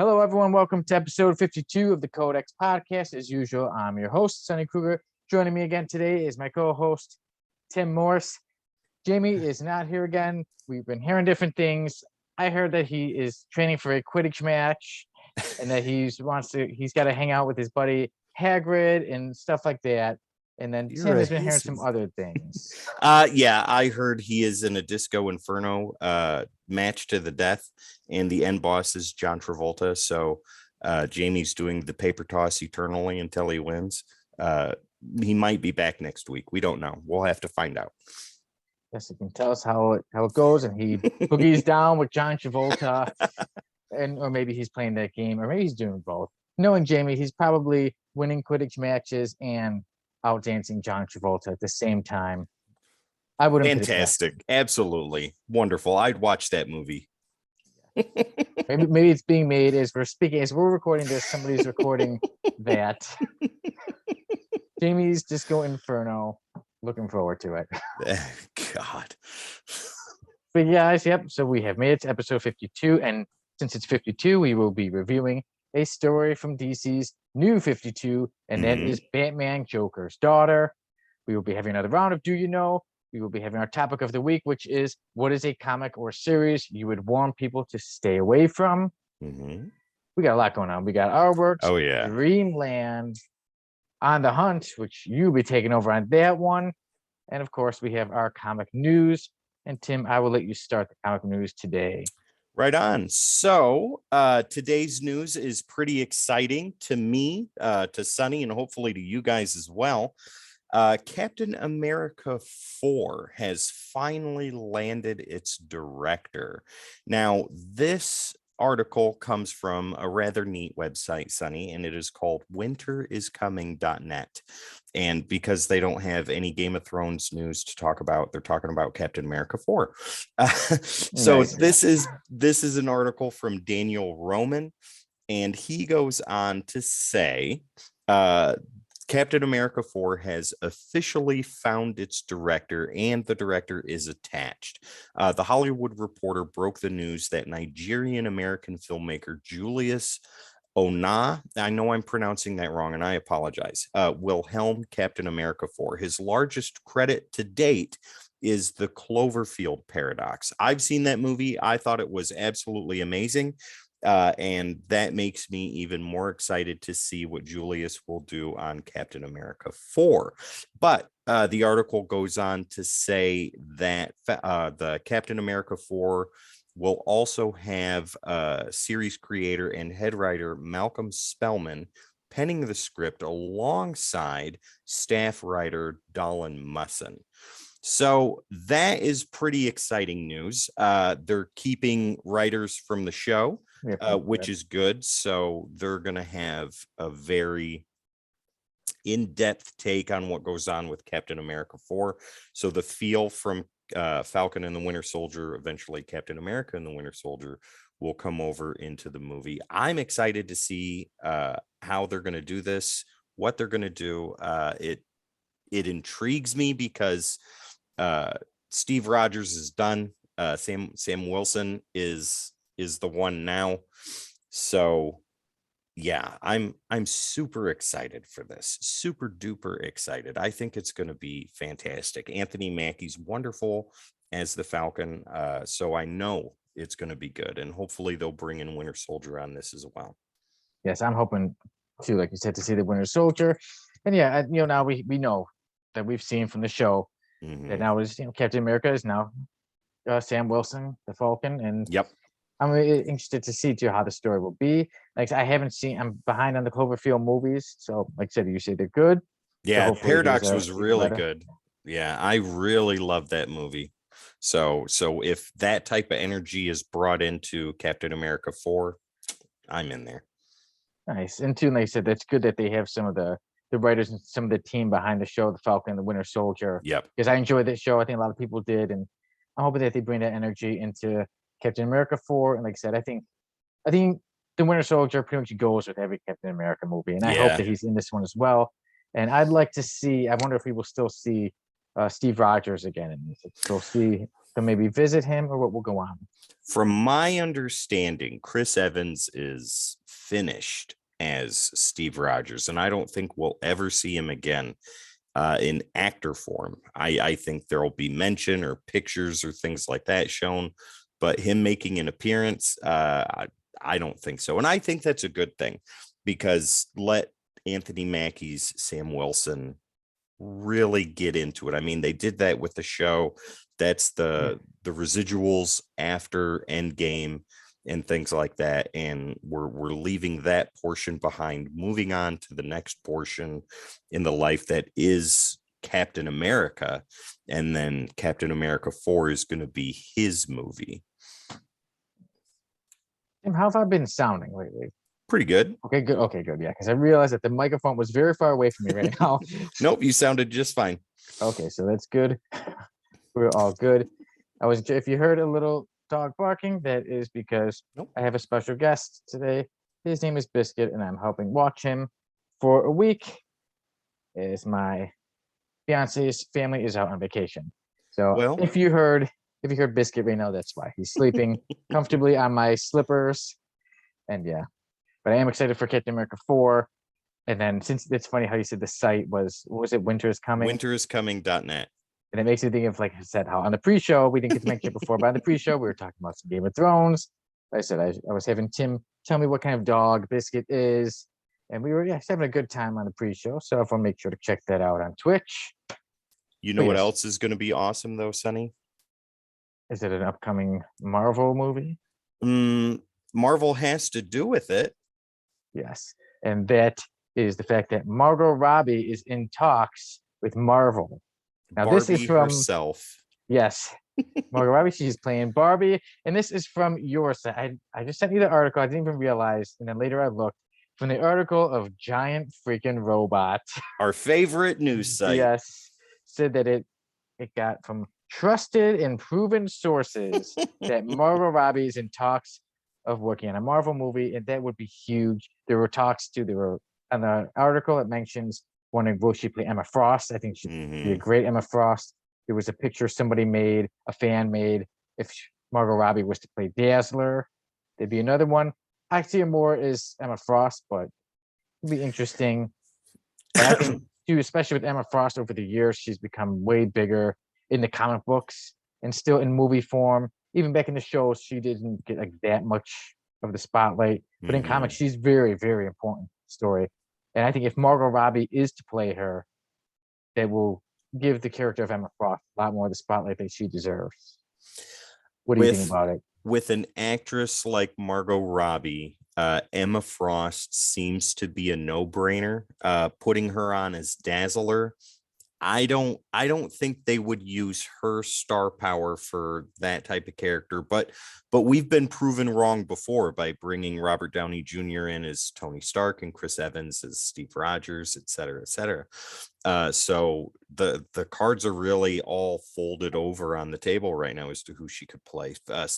Hello, everyone. Welcome to episode 52 of the Codex podcast. As usual, I'm your host, Sonny Kruger. Joining me again today is my co-host, Tim Morse. Jamie is not here again. We've been hearing different things. I heard that he is training for a Quidditch match and that he's got to hang out with his buddy Hagrid and stuff like that. And then Tim has been hearing some other things. Yeah, I heard he is in a Disco Inferno match to the death, and the end boss is John Travolta. So Jamie's doing the paper toss eternally until he wins. He might be back next week. We don't know. We'll have to find out. Yes, he can tell us how it goes, and he boogies down with John Travolta, or maybe he's playing that game, or maybe he's doing both. Knowing Jamie, he's probably winning Quidditch matches and out dancing John Travolta at the same time. I wouldn't. Fantastic, absolutely wonderful. I'd watch that movie. maybe it's being made as we're recording this. Somebody's recording that. Jamie's Disco Inferno. Looking forward to it. God. But guys, yep. So we have made it to episode 52, and since it's 52, we will be reviewing a story from DC's new 52, and that is Batman Joker's Daughter. We will be having another round of Do You Know? We will be having our topic of the week, which is what is a comic or series you would warn people to stay away from? We got a lot going on. We got our works. Oh, yeah. Dreamland, On the Hunt, which you'll be taking over on that one. And of course, we have our comic news. And Tim, I will let you start the comic news today. Right on. So today's news is pretty exciting to me, to Sonny, and hopefully to you guys as well. Captain America 4 has finally landed its director. Now, this article comes from a rather neat website, Sonny, and it is called winteriscoming.net. And because they don't have any Game of Thrones news to talk about, they're talking about Captain America 4. So nice. This is an article from Daniel Roman, and he goes on to say Captain America 4 has officially found its director, and the director is attached. The Hollywood Reporter broke the news that Nigerian-American filmmaker Julius Ona, I know I'm pronouncing that wrong, and I apologize, will helm Captain America 4. His largest credit to date is the Cloverfield Paradox. I've seen that movie. I thought it was absolutely amazing. And that makes me even more excited to see what Julius will do on Captain America 4. But the article goes on to say that the Captain America 4 will also have series creator and head writer Malcolm Spellman penning the script alongside staff writer Dolan Musson. So that is pretty exciting news. They're keeping writers from the show, which is good. So they're going to have a very in-depth take on what goes on with Captain America 4. So the feel from Falcon and the Winter Soldier, eventually Captain America and the Winter Soldier, will come over into the movie. I'm excited to see how they're going to do this, what they're going to do. It intrigues me because Steve Rogers is done. Sam Wilson is the one now. So yeah, I'm super excited for this. Super duper excited. I think it's going to be fantastic. Anthony Mackie's wonderful as the Falcon. So I know it's going to be good, and hopefully they'll bring in Winter Soldier on this as well. Yes, I'm hoping too, like you said, to see the Winter Soldier. And yeah, now we know that we've seen from the show that now is Captain America is now Sam Wilson, the Falcon, and yep. I'm interested to see too how the story will be. Like I'm behind on the Cloverfield movies, so like I said, you say they're good. Yeah, so Paradox was really good. Yeah, I really love that movie. So if that type of energy is brought into Captain America 4, I'm in there. Nice. And too, like I said, that's good that they have some of the writers and some of the team behind the show, the Falcon, the Winter Soldier. Yep. Because I enjoyed that show. I think a lot of people did, and I'm hoping that they bring that energy into Captain America 4. And like I said, I think the Winter Soldier pretty much goes with every Captain America movie, and I hope that he's in this one as well. And I'd like to see. I wonder if we will still see Steve Rogers again. And we'll see. So maybe visit him or what will go on. From my understanding, Chris Evans is finished as Steve Rogers, and I don't think we'll ever see him again in actor form. I think there will be mention or pictures or things like that shown, but him making an appearance, I don't think so. And I think that's a good thing, because let Anthony Mackie's Sam Wilson really get into it. I mean, they did that with the show. That's the residuals after Endgame and things like that, and we're leaving that portion behind, moving on to the next portion in the life that is Captain America, and then Captain America 4 is going to be his movie. Tim, how have I been sounding lately? Pretty good. Okay, good. Okay, good. Yeah, because I realized that the microphone was very far away from me right now. Nope, you sounded just fine. Okay, so that's good. We're all good. If you heard a little dog barking, that is because I have a special guest today. His name is Biscuit, and I'm helping watch him for a week, as my fiance's family is out on vacation. So if you heard Biscuit right now, that's why he's sleeping comfortably on my slippers. And yeah, but I am excited for Captain America 4. And then, since it's funny how you said the site was, what was it? Winter is Coming. Winteriscoming.net. And it makes me think of, like I said, how on the pre-show, we didn't get to mention it before, but on the pre-show, we were talking about some Game of Thrones. Like I said, I was having Tim tell me what kind of dog Biscuit is. And we were having a good time on the pre-show. So everyone make sure to check that out on Twitch. You know what else is going to be awesome, though, Sonny? Is it an upcoming Marvel movie? Marvel has to do with it. Yes. And that is the fact that Margot Robbie is in talks with Marvel. Now, Barbie this is from herself. Yes, Margot Robbie. She's playing Barbie, and this is from your site. I just sent you the article. I didn't even realize, and then later I looked from the article of Giant Freaking Robot. Our favorite news site. Yes, said that it got from trusted and proven sources that Margot Robbie is in talks of working on a Marvel movie, and that would be huge. There were talks too. There were on the article. It mentions wondering will she play Emma Frost. I think she'd be a great Emma Frost. There was a picture somebody made, a fan made, if Margot Robbie was to play Dazzler. There'd be another one. I see her more as Emma Frost, but it'd be interesting. But I think too, especially with Emma Frost over the years, she's become way bigger in the comic books and still in movie form. Even back in the shows, she didn't get like that much of the spotlight. But in comics, she's very, very important story. And I think if Margot Robbie is to play her, that will give the character of Emma Frost a lot more of the spotlight that she deserves. What do you think about it? With an actress like Margot Robbie, Emma Frost seems to be a no-brainer. Putting her on as Dazzler, I don't think they would use her star power for that type of character, but we've been proven wrong before by bringing Robert Downey Jr. in as Tony Stark and Chris Evans as Steve Rogers, et cetera, et cetera. So the cards are really all folded over on the table right now as to who she could play.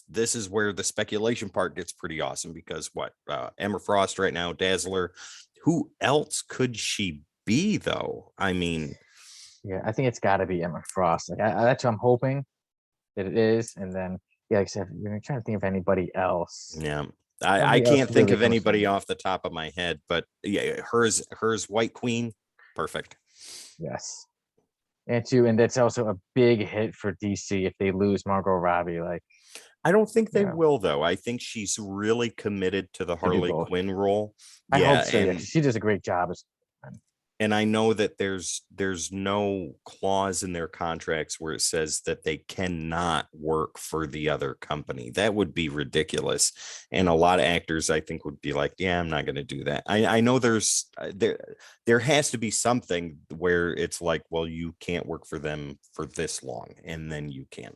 This is where the speculation part gets pretty awesome, because Emma Frost right now, Dazzler. Who else could she be, though? I mean, yeah, I think it's got to be Emma Frost. Like that's what I'm hoping that it is. And then, yeah, like I said, you're trying to think of anybody else. Yeah, I can't think of anybody off the top of my head, but yeah, hers White Queen, perfect. Yes, and that's also a big hit for DC if they lose Margot Robbie. Like, I don't think they will, though. I think she's really committed to the Harley Quinn role. I hope so. Yeah, she does a great job as. And I know that there's no clause in their contracts where it says that they cannot work for the other company. That would be ridiculous. And a lot of actors, I think, would be like, yeah, I'm not going to do that. I know there has to be something where it's like, well, you can't work for them for this long, and then you can.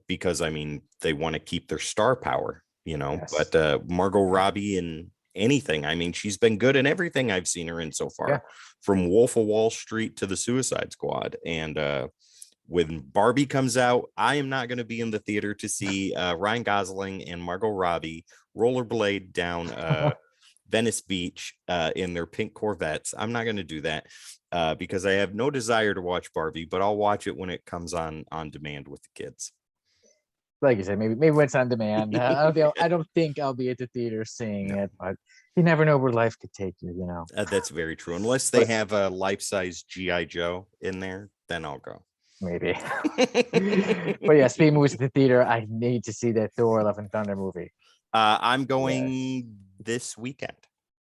Because, I mean, they want to keep their star power, yes. But Margot Robbie and anything. I mean, she's been good in everything I've seen her in so far, from Wolf of Wall Street to the Suicide Squad. And when Barbie comes out, I am not going to be in the theater to see Ryan Gosling and Margot Robbie rollerblade down Venice Beach in their pink Corvettes. I'm not going to do that because I have no desire to watch Barbie, but I'll watch it when it comes on demand with the kids. Like you said, maybe when it's on demand. I don't think I'll be at the theater seeing it, but you never know where life could take you, you know. That's very true. Unless they have a life-size G.I. Joe in there, then I'll go. Maybe. But yeah, speaking of movies at the theater, I need to see that Thor: Love and Thunder movie. I'm going this weekend.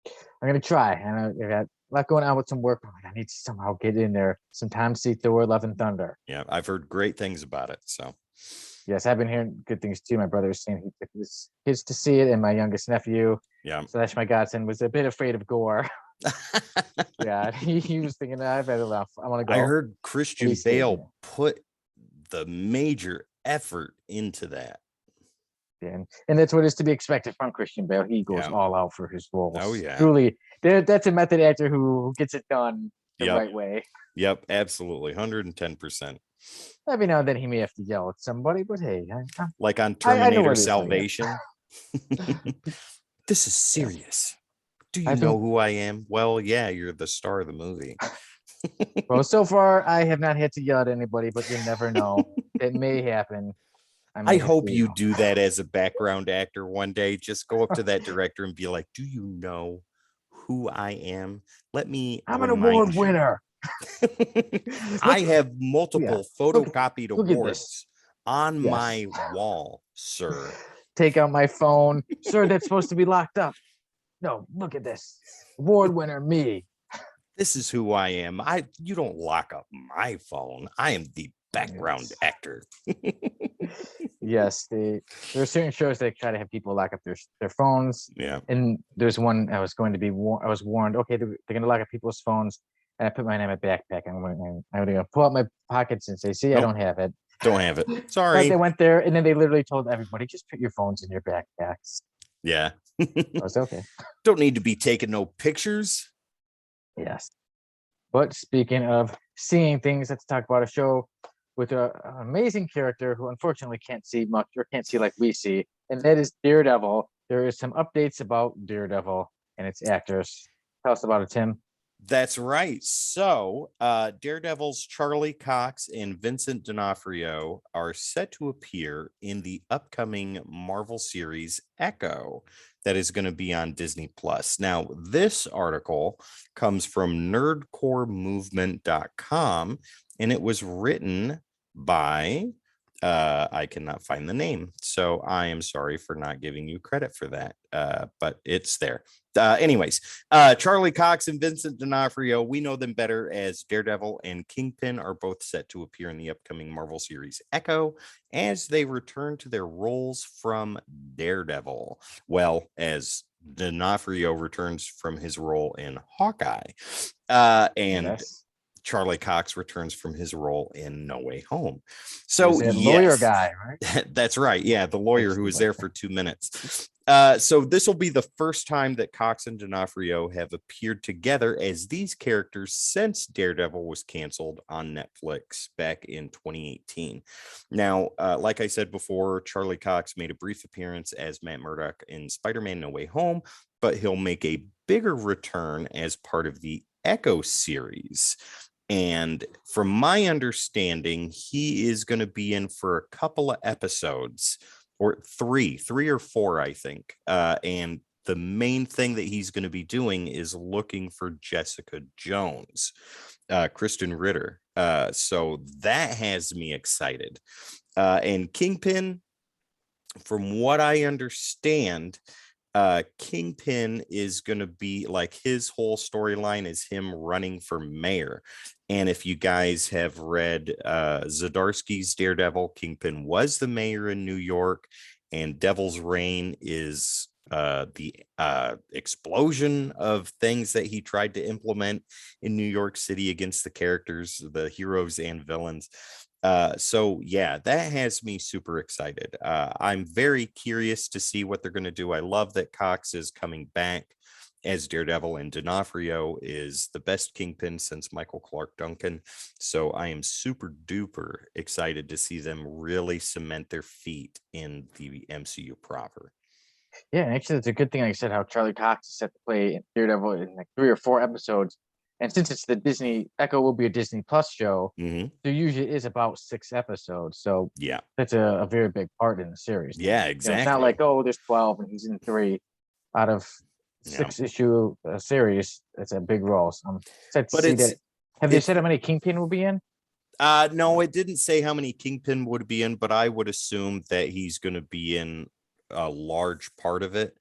I'm gonna try, and I got a lot going on with some work. I need to somehow get in there sometime to see Thor: Love and Thunder. Yeah, I've heard great things about it. So yes, I've been hearing good things too. My brother was saying he took his kids to see it, and my youngest nephew, / my godson, was a bit afraid of gore. Yeah, he was thinking, I've had enough. I want to go. I heard Christian Bale put the major effort into that. Yeah, and that's what is to be expected from Christian Bale. He goes all out for his roles. Oh yeah, truly, that's a method actor who gets it done the right way. Yep, absolutely, 110%. Every now and then he may have to yell at somebody, but hey, like on Terminator Salvation. This is serious. Do you know who I am? Well, yeah, you're the star of the movie. Well, so far I have not had to yell at anybody, but you never know. It may happen. I hope you do that as a background actor one day. Just go up to that director and be like, do you know who I am? I'm an award winner. I have multiple photocopied awards on my wall, sir. Take out my phone. Sir, that's supposed to be locked up. No, look at this. Award winner, me. This is who I am. You don't lock up my phone. I am the background actor. Yes, there are certain shows that try to have people lock up their phones. Yeah. And there's one I was warned, okay, they're going to lock up people's phones. And I put mine in my backpack. I'm going to pull out my pockets and say, see, I don't have it. Don't have it. Sorry. But they went there and then they literally told everybody, just put your phones in your backpacks. Yeah. I was okay. Don't need to be taking no pictures. Yes. But speaking of seeing things, let's talk about a show with an amazing character who unfortunately can't see much or can't see like we see, and that is Daredevil. There is some updates about Daredevil and its actors. Tell us about it, Tim. That's right. So Daredevil's Charlie Cox and Vincent D'Onofrio are set to appear in the upcoming Marvel series Echo that is going to be on Disney Plus. Now, this article comes from nerdcoremovement.com, and it was written by I cannot find the name, so I am sorry for not giving you credit for that, but it's there. Anyways, Charlie Cox and Vincent D'Onofrio, we know them better as Daredevil and Kingpin, are both set to appear in the upcoming Marvel series Echo as they return to their roles from Daredevil. Well, as D'Onofrio returns from his role in Hawkeye, and Charlie Cox returns from his role in No Way Home. So lawyer guy, right? That's right. Yeah, the lawyer who was there for 2 minutes. So this will be the first time that Cox and D'Onofrio have appeared together as these characters since Daredevil was canceled on Netflix back in 2018. Now, like I said before, Charlie Cox made a brief appearance as Matt Murdock in Spider-Man No Way Home, but he'll make a bigger return as part of the Echo series. And from my understanding, he is going to be in for a couple of episodes, or three or four, I think. And the main thing that he's going to be doing is looking for Jessica Jones, Kristen Ritter. So that has me excited. And Kingpin, from what I understand, Kingpin is going to be like, his whole storyline is him running for mayor. And if you guys have read Zdarsky's Daredevil, Kingpin was the mayor in New York, and Devil's Reign is the explosion of things that he tried to implement in New York City against the characters, the heroes and villains. So yeah, that has me super excited. I'm very curious to see what they're going to do. I love that Cox is coming back as Daredevil, and D'Onofrio is the best Kingpin since Michael Clark Duncan. So I am super duper excited to see them really cement their feet in the MCU proper. Yeah, and actually, it's a good thing, like I said, how Charlie Cox is set to play in Daredevil in like 3 or 4 episodes. And since it's the Disney Echo will be a Disney Plus show, Hmm. there usually is about 6 episodes. So Yeah. that's a very big part in the series. Yeah, It's not like, exactly. oh, there's 12 and he's in 3 out of Yeah. 6 issue series. It's a big role. So I'm excited to But see that. Have they it's said how many Kingpin will be in? no, it didn't say how many Kingpin would be in, but I would assume that he's going to be in a large part of it.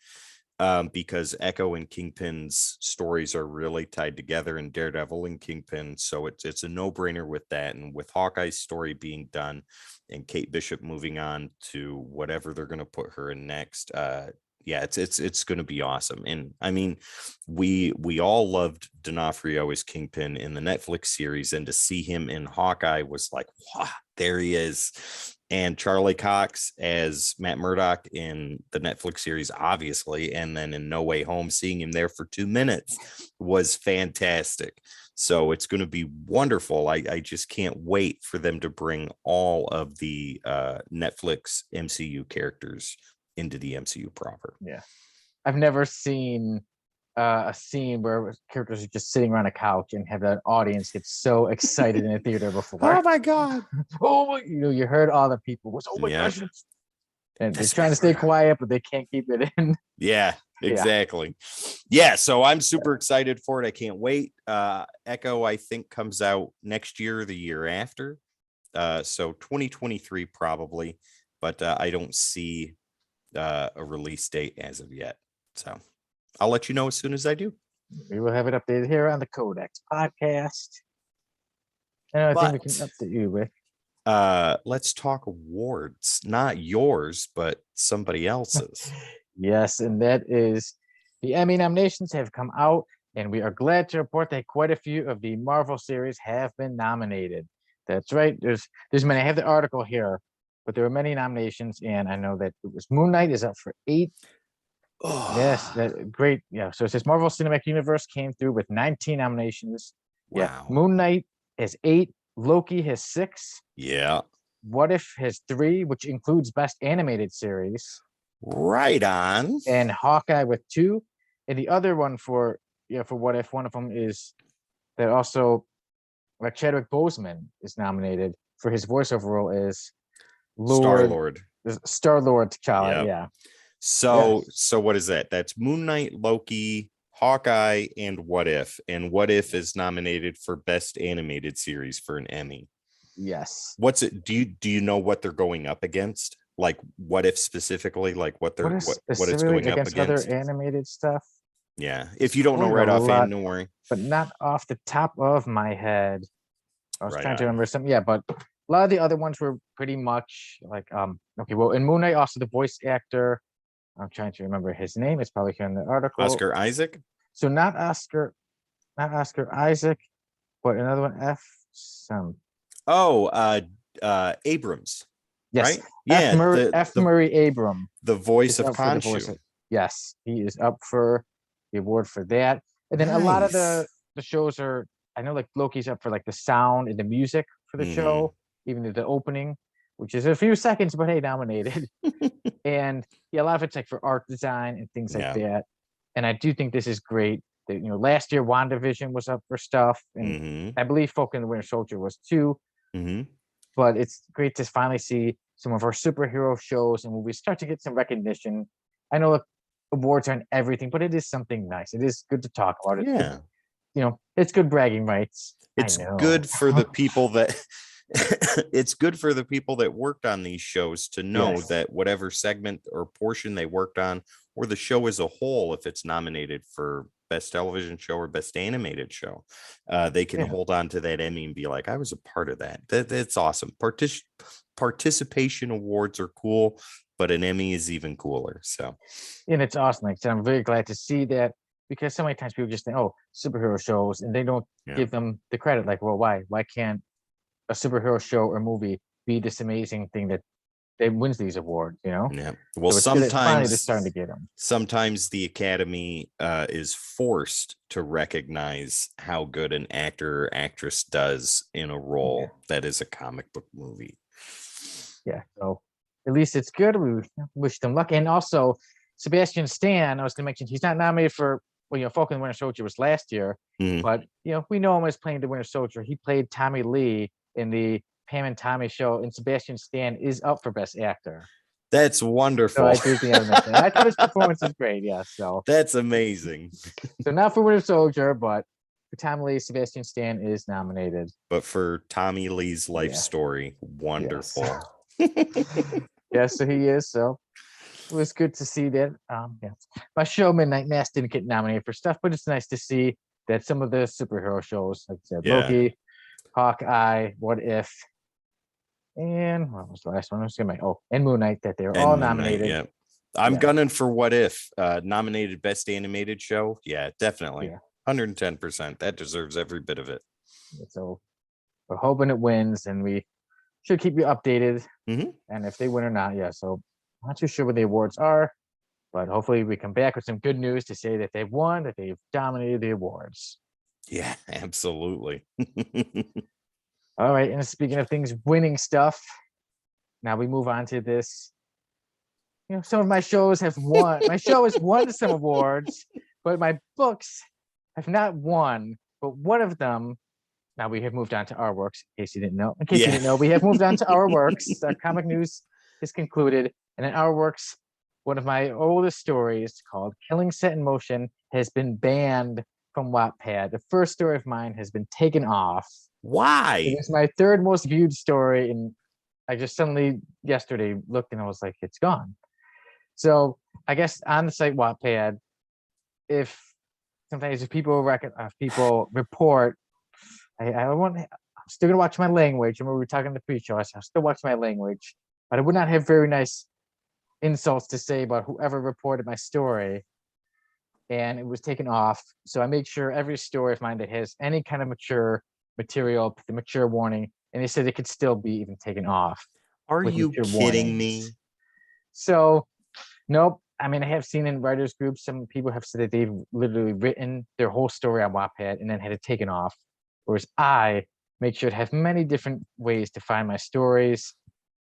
Because Echo and Kingpin's stories are really tied together in Daredevil and Kingpin. So it's a no-brainer with that. And with Hawkeye's story being done and Kate Bishop moving on to whatever they're going to put her in next, yeah, it's going to be awesome. And I mean, we all loved D'Onofrio as Kingpin in the Netflix series, and to see him in Hawkeye was like, wow, there he is. And Charlie Cox as Matt Murdock in the Netflix series, obviously, and then in No Way Home, seeing him there for 2 minutes was fantastic. So it's going to be wonderful. I just can't wait for them to bring all of the Netflix MCU characters into the MCU proper. Yeah. I've never seen a scene where characters are just sitting around a couch and have an audience get so excited in a theater before. Oh my God. Oh, you heard all the people was, oh my gosh. And they're trying to stay quiet, but they can't keep it in. Yeah, exactly. Yeah, so I'm super excited for it. I can't wait. Echo, I think, comes out next year or the year after. So 2023 probably, but I don't see a release date as of yet. So I'll let you know as soon as I do. We will have it updated here on the Codex podcast. And I think we can update you with. Let's talk awards, not yours, but somebody else's. Yes, and that is the Emmy nominations have come out, and we are glad to report that quite a few of the Marvel series have been nominated. That's right. There's many. I have the article here, but there were many nominations, and I know that it was Moon Knight is up for 8. Oh. Yes, that great. Yeah. So it says Marvel Cinematic Universe came through with 19 nominations. Wow. Yeah. Moon Knight has 8. Loki has 6. Yeah. What If has 3, which includes Best Animated Series. Right on. And Hawkeye with 2. And the other one for What If, one of them is that also Chadwick Boseman is nominated for his voiceover role as Star-Lord. Star-Lord T'Challa. Yep. Yeah. So what is that? That's Moon Knight, Loki, Hawkeye, and What If. And What If is nominated for Best Animated Series for an Emmy. Yes. What's it? Do you know what they're going up against? Like What If specifically? Like what it's going up against? Other animated stuff. Yeah. If you don't know right offhand, don't worry. But not off the top of my head. I was trying to remember some. Yeah, but a lot of the other ones were pretty much like okay. Well, in Moon Knight, also the voice actor. I'm trying to remember his name. It's probably here in the article. Oscar Isaac. So not Oscar Isaac, but another one. Abrams. Yes. Right? Yeah. F. Murray Abrams. The voice of Khonshu. Yes, he is up for the award for that. And then a lot of the shows are, I know, like Loki's up for like the sound and the music for the show, even the opening, which is a few seconds, but hey, nominated. And a lot of it's like for art design and things like that. And I do think this is great. That, last year WandaVision was up for stuff, and I believe Falcon and the Winter Soldier was too. But it's great to finally see some of our superhero shows and when we start to get some recognition. I know awards aren't everything, but it is something nice. It is good to talk about it. Yeah. It's good bragging rights. It's good for the people that it's good for the people that worked on these shows to know that whatever segment or portion they worked on, or the show as a whole, if it's nominated for Best Television Show or Best Animated Show, they can hold on to that Emmy and be like, I was a part of that. That's awesome. Participation awards are cool, but an Emmy is even cooler. So, and it's awesome. Like I said, I'm very glad to see that, because so many times people just think, oh, superhero shows, and they don't give them the credit. Like, well, why can't a superhero show or movie be this amazing thing that wins these awards? Yeah. Well, so sometimes they're starting to get them. Sometimes the Academy is forced to recognize how good an actor or actress does in a role that is a comic book movie. Yeah. So at least it's good. We wish them luck. And also, Sebastian Stan, I was going to mention, he's not nominated for, Falcon and Winter Soldier was last year, but we know him as playing the Winter Soldier. He played Tommy Lee in the Pam and Tommy show, and Sebastian Stan is up for Best Actor. That's wonderful. So I do think I mentioned that. I thought his performance was great. Yeah, so that's amazing. So not for Winter Soldier, but for Tommy Lee, Sebastian Stan is nominated. But for Tommy Lee's life story, wonderful. Yes, so he is. So it was good to see that. My show Midnight Mass didn't get nominated for stuff, but it's nice to see that some of the superhero shows, like I said, Loki, Hawkeye, What If, and what was the last one? And Moon Knight, that they're all nominated. I'm gunning for What If, nominated Best Animated Show. Yeah, definitely. 110%. That deserves every bit of it. So we're hoping it wins, and we should keep you updated. And if they win or not, so I'm not too sure what the awards are, but hopefully we come back with some good news to say that they've won, that they've dominated the awards. Yeah, absolutely. All right, and speaking of things winning stuff, now we move on to this. Some of my shows have won. My show has won some awards, but my books have not won. But one of them, now we have moved on to Our Works. In case you didn't know, we have moved on to Our Works. Our comic news is concluded, and in Our Works, one of my oldest stories called "Killing Set in Motion" has been banned from Wattpad. The first story of mine has been taken off. Why? It was my third most viewed story, and I just suddenly yesterday looked and I was like, it's gone. So I guess on the site Wattpad, if people report, I'm still gonna watch my language. Remember we were talking in the pre-show, I'll still watch my language, but I would not have very nice insults to say about whoever reported my story. And it was taken off. So I make sure every story of mine that has any kind of mature material, the mature warning, and they said it could still be even taken off. Are you kidding me? So, nope. I mean, I have seen in writers groups, some people have said that they've literally written their whole story on Wattpad and then had it taken off. Whereas I make sure to have many different ways to find my stories,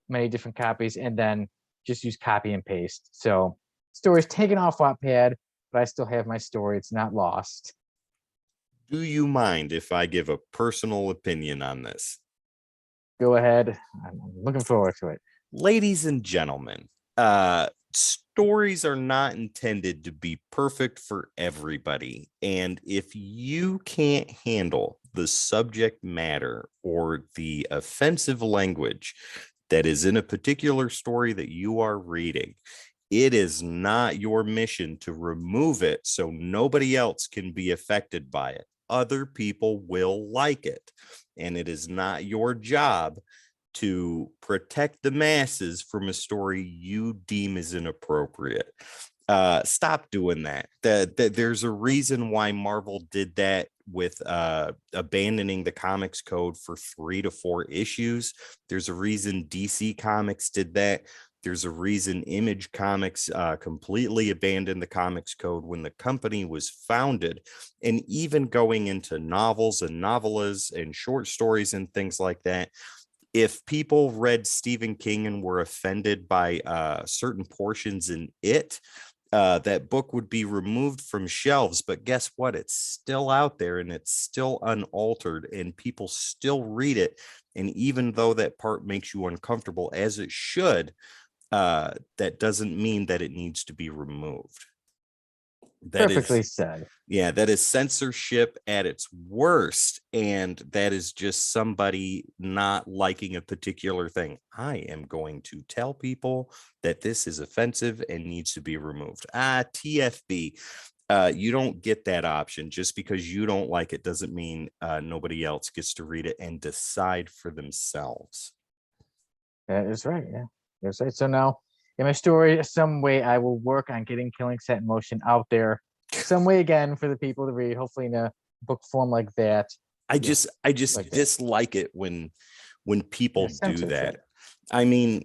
many different copies, and then just use copy and paste. So stories taken off Wattpad, but I still have my story. It's not lost. Do you mind if I give a personal opinion on this? Go ahead. I'm looking forward to it. Ladies and gentlemen, stories are not intended to be perfect for everybody. And if you can't handle the subject matter or the offensive language that is in a particular story that you are reading, it is not your mission to remove it so nobody else can be affected by it. Other people will like it. And it is not your job to protect the masses from a story you deem is inappropriate. Stop doing that. There's a reason why Marvel did that with abandoning the comics code for 3 to 4 issues. There's a reason DC Comics did that. There's a reason Image Comics completely abandoned the comics code when the company was founded. And even going into novels and novellas and short stories and things like that, if people read Stephen King and were offended by certain portions in it, that book would be removed from shelves. But guess what? It's still out there and it's still unaltered and people still read it. And even though that part makes you uncomfortable, as it should, that doesn't mean that it needs to be removed. That Perfectly is said. Yeah, that is censorship at its worst. And that is just somebody not liking a particular thing. I am going to tell people that this is offensive and needs to be removed. TFB. You don't get that option. Just because you don't like it doesn't mean nobody else gets to read it and decide for themselves. That is right. Yeah, that's right. So now, in my story, some way I will work on getting Killing Set in Motion out there, some way again for the people to read. Hopefully, in a book form like that. I just like dislike it when people do that. I mean,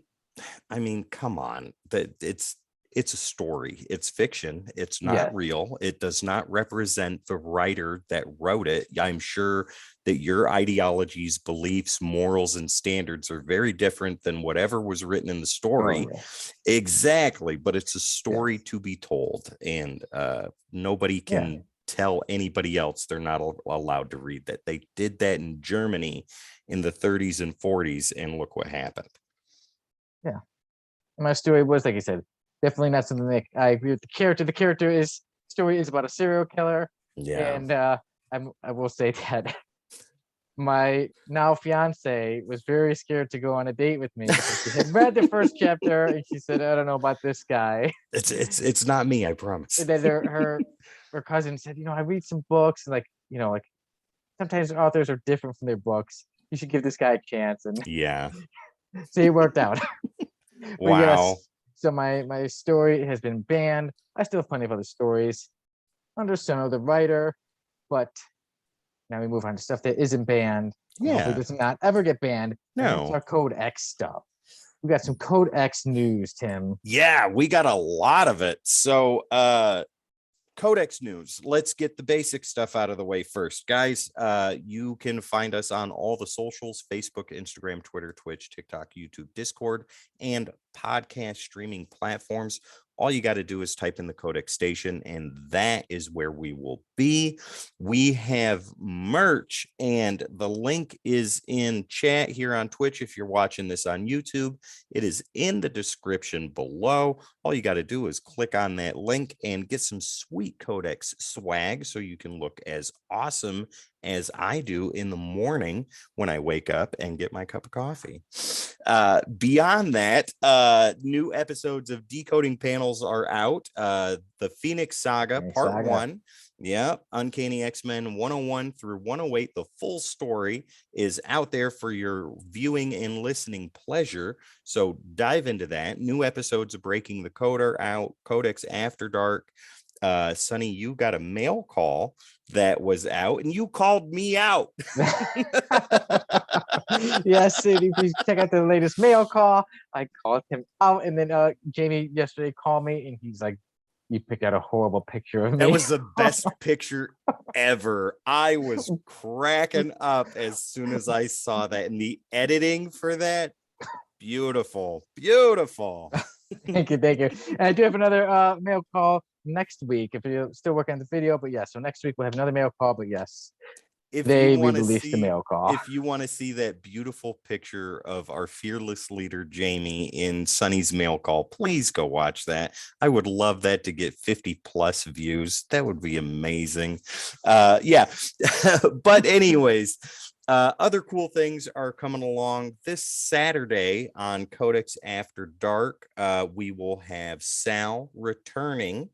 come on. That it's a story. It's fiction. It's not Yeah. real. It does not represent the writer that wrote it. I'm sure that your ideologies, beliefs, morals, and standards are very different than whatever was written in the story. Oh, yeah. Exactly. But it's a story Yes. to be told, and nobody Yeah. can tell anybody else they're not allowed to read that. They did that in Germany in the 30s and 40s, and look what happened. Yeah. My story was, like you said, definitely not something that I agree with the character. The story is about a serial killer. Yeah. And I will say that my now fiance was very scared to go on a date with me because she had read the first chapter and she said, I don't know about this guy. It's not me, I promise. And then her cousin said, I read some books, and like sometimes authors are different from their books. You should give this guy a chance. And Yeah. so it worked out. But yes, Wow. so my story has been banned. I still have plenty of other stories under some other writer, but now we move on to stuff that isn't banned. And hopefully Yeah. does not ever get banned. And that's No. our Code X stuff. We got some Code X news, Tim. Yeah, we got a lot of it. So Codex news. Let's get the basic stuff out of the way first. Guys, you can find us on all the socials: Facebook, Instagram, Twitter, Twitch, TikTok, YouTube, Discord, and podcast streaming platforms. All you got to do is type in the Codex Station, and that is where we will be. We have merch, and the link is in chat here on Twitch. If you're watching this on YouTube, it is in the description below. All you got to do is click on that link and get some sweet Codex swag so you can look as awesome as I do in the morning when I wake up and get my cup of coffee. Beyond that, new episodes of Decoding Panels are out. The Phoenix Saga Part 1. Yeah, Uncanny X-Men 101 through 108. The full story is out there for your viewing and listening pleasure. So dive into that. New episodes of Breaking the Code are out. Codex After Dark. Sonny, you got a mail call that was out, and you called me out. Yes, and if you check out the latest mail call, I called him out, and then Jamie yesterday called me, and he's like, "You picked out a horrible picture of me." That was the best picture ever. I was cracking up as soon as I saw that, and the editing for that, beautiful. Thank you. And I do have another mail call next week if you're still working on the video. But yeah, so next week we'll have another mail call. But yes, if they you want to released see the mail call. If you want to see that beautiful picture of our fearless leader Jamie in Sonny's mail call, please go watch that. I would love that to get 50 plus views. That would be amazing. Yeah. But anyways, other cool things are coming along this Saturday on Codex After Dark. We will have Sal returning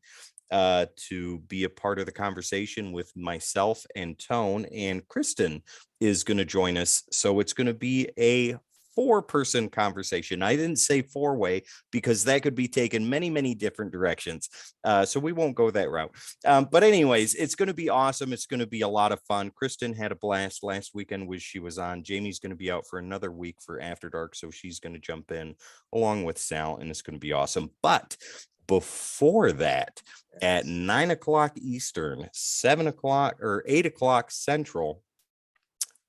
to be a part of the conversation with myself and Tone, and Kristen is going to join us. So it's going to be a 4-person conversation. I didn't say 4-way because that could be taken many different directions. So we won't go that route. But anyways, it's going to be awesome. It's going to be a lot of fun. Kristen had a blast last weekend when she was on. Jamie's going to be out for another week for After Dark, so she's going to jump in along with Sal, and it's going to be awesome. But before that, at 9 o'clock Eastern, 7 o'clock or 8 o'clock Central,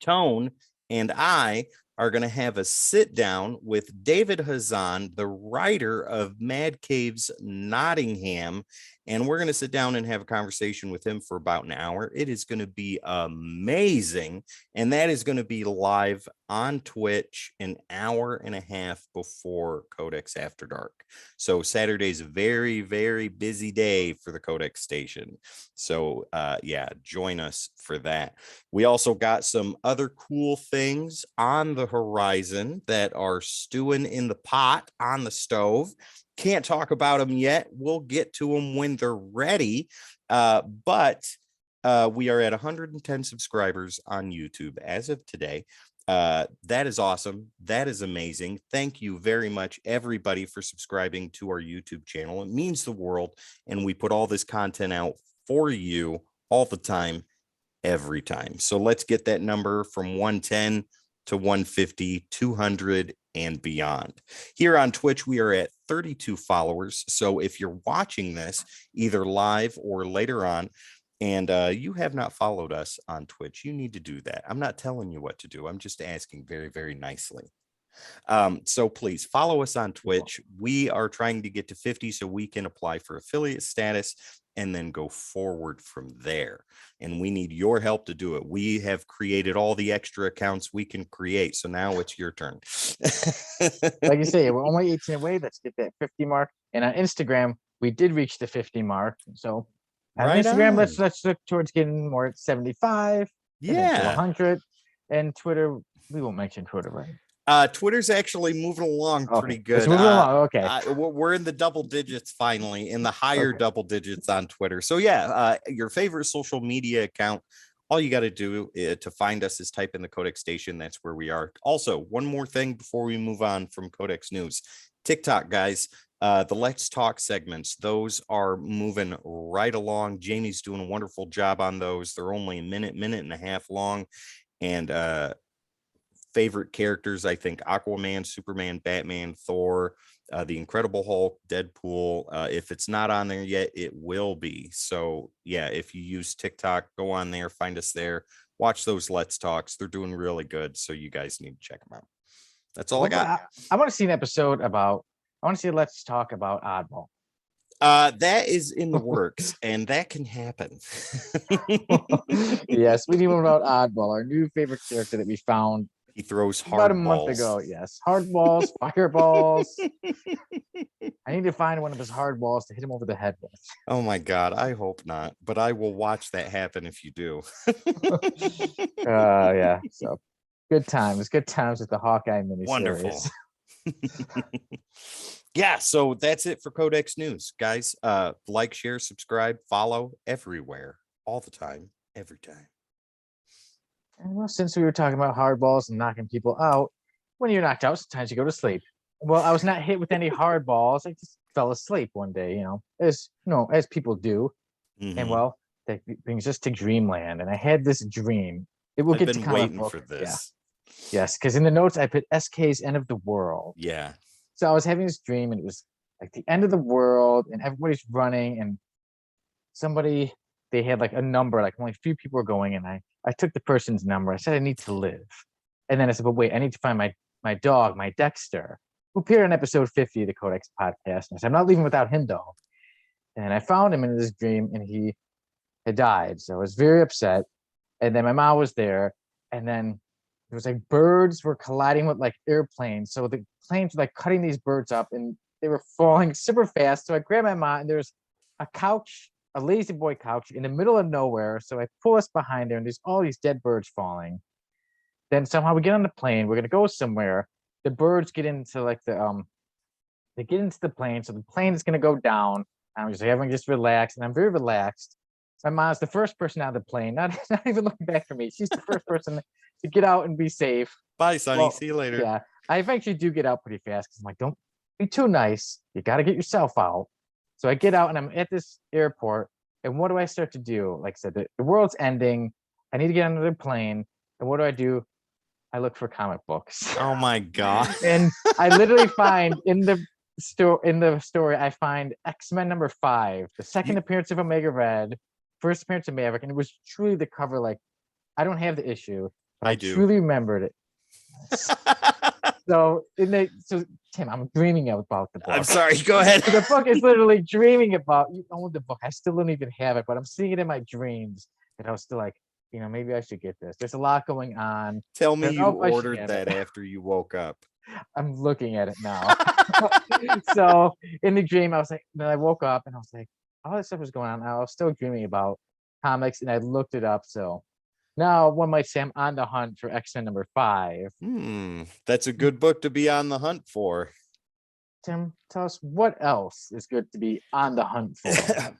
Tone and I are going to have a sit down with David Hazan, the writer of Mad Caves Nottingham. And we're going to sit down and have a conversation with him for about an hour. It is going to be amazing. And that is going to be live on Twitch an hour and a half before Codex After Dark. So Saturday's a very busy day for the Codex station. So yeah, join us for that. We also got some other cool things on the horizon that are stewing in the pot on the stove. Can't talk about them yet. We'll get to them when they're ready. But we are at 110 subscribers on YouTube as of today. That is awesome. That is amazing. Thank you very much, everybody, for subscribing to our YouTube channel. It means the world. And we put all this content out for you all the time, every time. So let's get that number from 110 to 150, 200, and beyond. Here on Twitch, we are at 32 followers. So if you're watching this either live or later on, and you have not followed us on Twitch, you need to do that. I'm not telling you what to do. I'm just asking very, very nicely. So please follow us on Twitch. We are trying to get to 50 so we can apply for affiliate status and then go forward from there. And we need your help to do it. We have created all the extra accounts we can create. So now it's your turn. Like you say, we're only 18 away. Let's get that 50 mark. And on Instagram, we did reach the 50 mark. So on Right Instagram, on. let's look towards getting more at 75. And then to Yeah. 100. And Twitter, we won't mention Twitter, right? Twitter's actually moving along pretty Okay. good. It's moving along. Okay. We're in the double digits finally, in the higher double digits on Twitter. So yeah, your favorite social media account, all you got to do to find us is type in the Codex Station. That's where we are. Also, one more thing before we move on from Codex News. TikTok, guys, the Let's Talk segments, those are moving right along. Jamie's doing a wonderful job on those. They're only a minute and a half long. And favorite characters, I think Aquaman, Superman, Batman, Thor, the Incredible Hulk, Deadpool. If it's not on there yet, it will be. So yeah, if you use TikTok, go on there, find us there, watch those Let's Talks. They're doing really good, so you guys need to check them out. That's all I got. I want to see an episode about, I want to see Let's Talk about Oddball. That is in the works, and that can happen. Yes, we need one about Oddball, our new favorite character that we found. He throws hard about a balls. month ago. Yes, hard balls, fireballs. I need to find one of his hard balls to hit him over the head with. Oh my God, I hope not, but I will watch that happen if you do. Yeah, so good times with the Hawkeye miniseries. Wonderful. Yeah, so that's it for Codex News, guys. Like, share, subscribe, follow everywhere, all the time, every time. And well, since we were talking about hard balls and knocking people out, when you're knocked out, sometimes you go to sleep. Well, I was not hit with any hard balls. I just fell asleep one day, as people do. Mm-hmm. And well, that brings us to Dreamland. And I had this dream. It will I've get been to waiting book. for this. Yeah. Yes, because in the notes I put SK's End of the World. Yeah. So I was having this dream, and it was like the end of the world, and everybody's running, and they had like a number, like only a few people were going, and I took the person's number. I said, I need to live. And then I said, but wait, I need to find my dog, my Dexter, who appeared in episode 50 of the Codex podcast. And I said, I'm not leaving without him, though. And I found him in this dream, and he had died. So I was very upset. And then my mom was there, and then it was like birds were colliding with like airplanes. So the planes were like cutting these birds up, and they were falling super fast. So I grabbed my mom, and there's a couch, a lazy boy couch in the middle of nowhere. So I pull us behind there, and there's all these dead birds falling. Then somehow we get on the plane. We're gonna go somewhere. The birds get into like they get into the plane. So the plane is gonna go down. I'm just like, everyone just relax, and I'm very relaxed. My mom's the first person out of the plane, not even looking back for me. She's the first person to get out and be safe. Bye, Sonny. Well, see you later. Yeah, I eventually do get out pretty fast because I'm like, don't be too nice. You got to get yourself out. So I get out, and I'm at this airport. And what do I start to do? Like I said, the world's ending. I need to get on another plane. And what do? I look for comic books. Oh my God. And I literally find in the story, I find X-Men number 5, the second appearance of Omega Red, first appearance of Maverick, and it was truly the cover. Like, I don't have the issue, but I do. Truly remembered it. So Tim, I'm dreaming about the book. I'm sorry, go ahead. The book is literally dreaming about. You own the book. I still don't even have it, but I'm seeing it in my dreams. And I was still like, maybe I should get this. There's a lot going on. Tell me you ordered that after you woke up. I'm looking at it now. So in the dream, I was like, then I woke up and I was like, all this stuff was going on. I was still dreaming about comics, and I looked it up. So now one might say I'm on the hunt for X-Men number 5. That's a good book to be on the hunt for. Tim, tell us what else is good to be on the hunt for.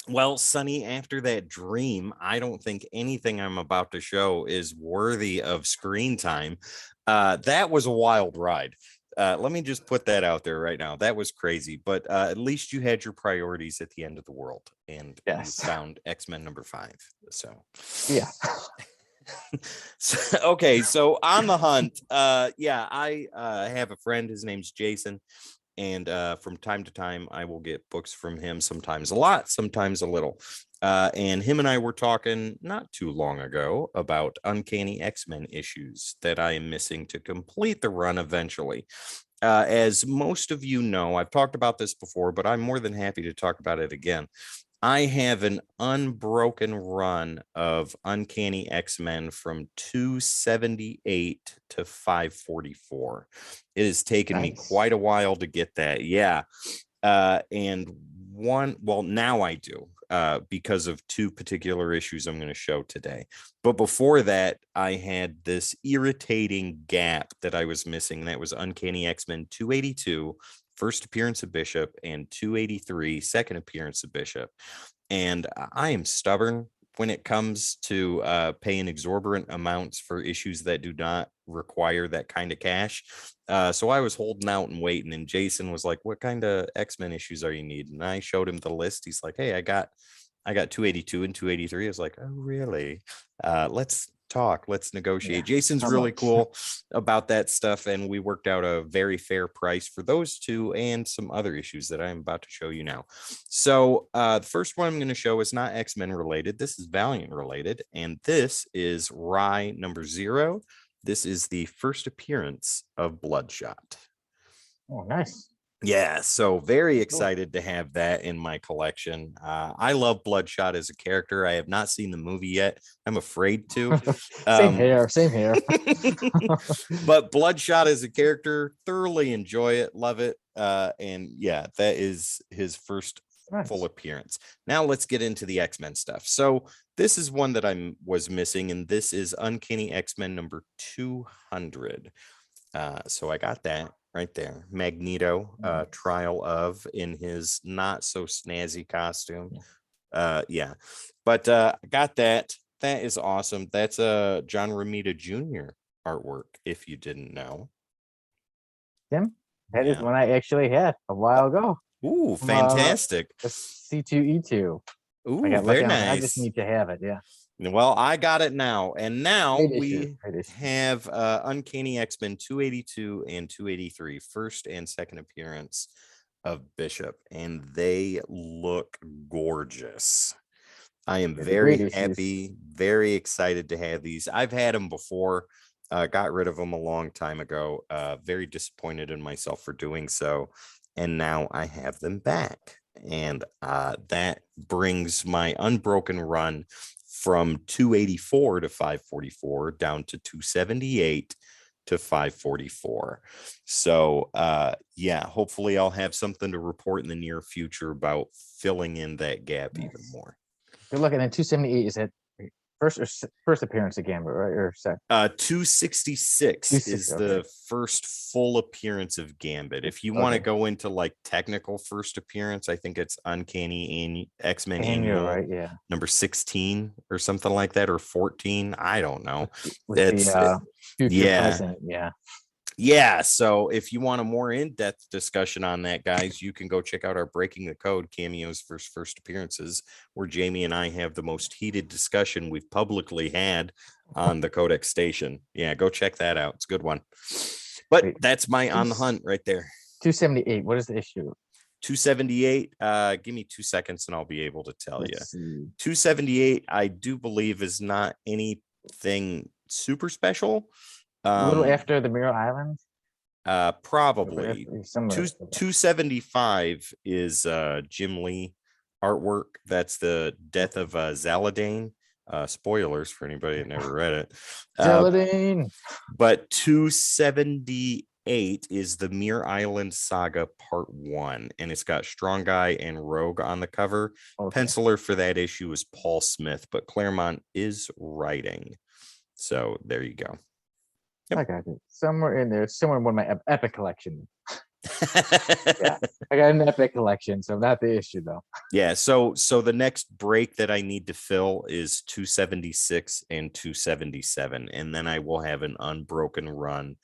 Well, Sonny, after that dream, I don't think anything I'm about to show is worthy of screen time. That was a wild ride. Let me just put that out there right now. That was crazy, but at least you had your priorities at the end of the world, and you found X-Men number 5. So yeah. So on the hunt, I have a friend. His name's Jason, and from time to time, I will get books from him. Sometimes a lot, sometimes a little. And him and I were talking not too long ago about Uncanny X-Men issues that I am missing to complete the run eventually. As most of you know, I've talked about this before, but I'm more than happy to talk about it again. I have an unbroken run of Uncanny X-Men from 278 to 544. It has taken me quite a while to get that. Yeah. Now I do, because of two particular issues I'm going to show today. But before that, I had this irritating gap that I was missing. That was Uncanny X-Men 282, first appearance of Bishop, and 283, second appearance of Bishop. And I am stubborn when it comes to paying exorbitant amounts for issues that do not require that kind of cash. So I was holding out and waiting, and Jason was like, "What kind of X-Men issues are you needing?" And I showed him the list. He's like, "Hey, I got 282 and 283. I was like, "Oh, really? Let's talk. Let's negotiate." Yeah. Jason's really cool about that stuff, and we worked out a very fair price for those two and some other issues that I'm about to show you now. So the first one I'm going to show is not X-Men related. This is Valiant related, and this is Rye number 0. This is the first appearance of Bloodshot. Oh, nice. Yeah, so very excited to have that in my collection. I love Bloodshot as a character. I have not seen the movie yet. I'm afraid to. Same here. But Bloodshot as a character, thoroughly enjoy it, love it. And yeah, that is his first full appearance. Now let's get into the X-Men stuff. So this is one that I was missing, and this is Uncanny X-Men number 200. So I got that right there. Magneto, trial of, in his not so snazzy costume. Yeah. But I got that. That is awesome. That's a John Romita Jr. artwork, if you didn't know. Tim, that is one I actually had a while ago. Ooh, fantastic. C2E2. Ooh, very nice. I just need to have it. Yeah. Well, I got it now. And now we have Uncanny X-Men 282 and 283, first and second appearance of Bishop, and they look gorgeous. I am very happy, very excited to have these. I've had them before, got rid of them a long time ago. Very disappointed in myself for doing so. And now I have them back. And that brings my unbroken run from 284 to 544 down to 278 to 544. So yeah, hopefully I'll have something to report in the near future about filling in that gap even more. Good luck. And then 278 is it first appearance of Gambit, right? Or 266 is the first full appearance of Gambit. If you want to go into like technical first appearance, I think it's Uncanny and X-Men Annual, right? Yeah, number 16 or something like that, or 14. I don't know. Yeah. So if you want a more in-depth discussion on that, guys, you can go check out our Breaking the Code cameos for first appearances, where Jamie and I have the most heated discussion we've publicly had on the Codex station. Yeah, go check that out. It's a good one. But that's my On the Hunt right there. 278. What is the issue? 278. Give me 2 seconds and I'll be able to tell you. 278, I do believe, is not anything super special. A little after the Mirror Island? Probably. 275 is Jim Lee artwork. That's the death of Zaladane. Spoilers for anybody that never read it. Zaladane. But 278 is the Mirror Island Saga Part 1, and it's got Strong Guy and Rogue on the cover. Penciler for that issue is Paul Smith, but Claremont is writing. So there you go. Yep. I got it somewhere in there. Somewhere in one of my Epic collection. Yeah, I got an Epic collection, so not the issue though. Yeah, so the next break that I need to fill is 276 and 277, and then I will have an unbroken run.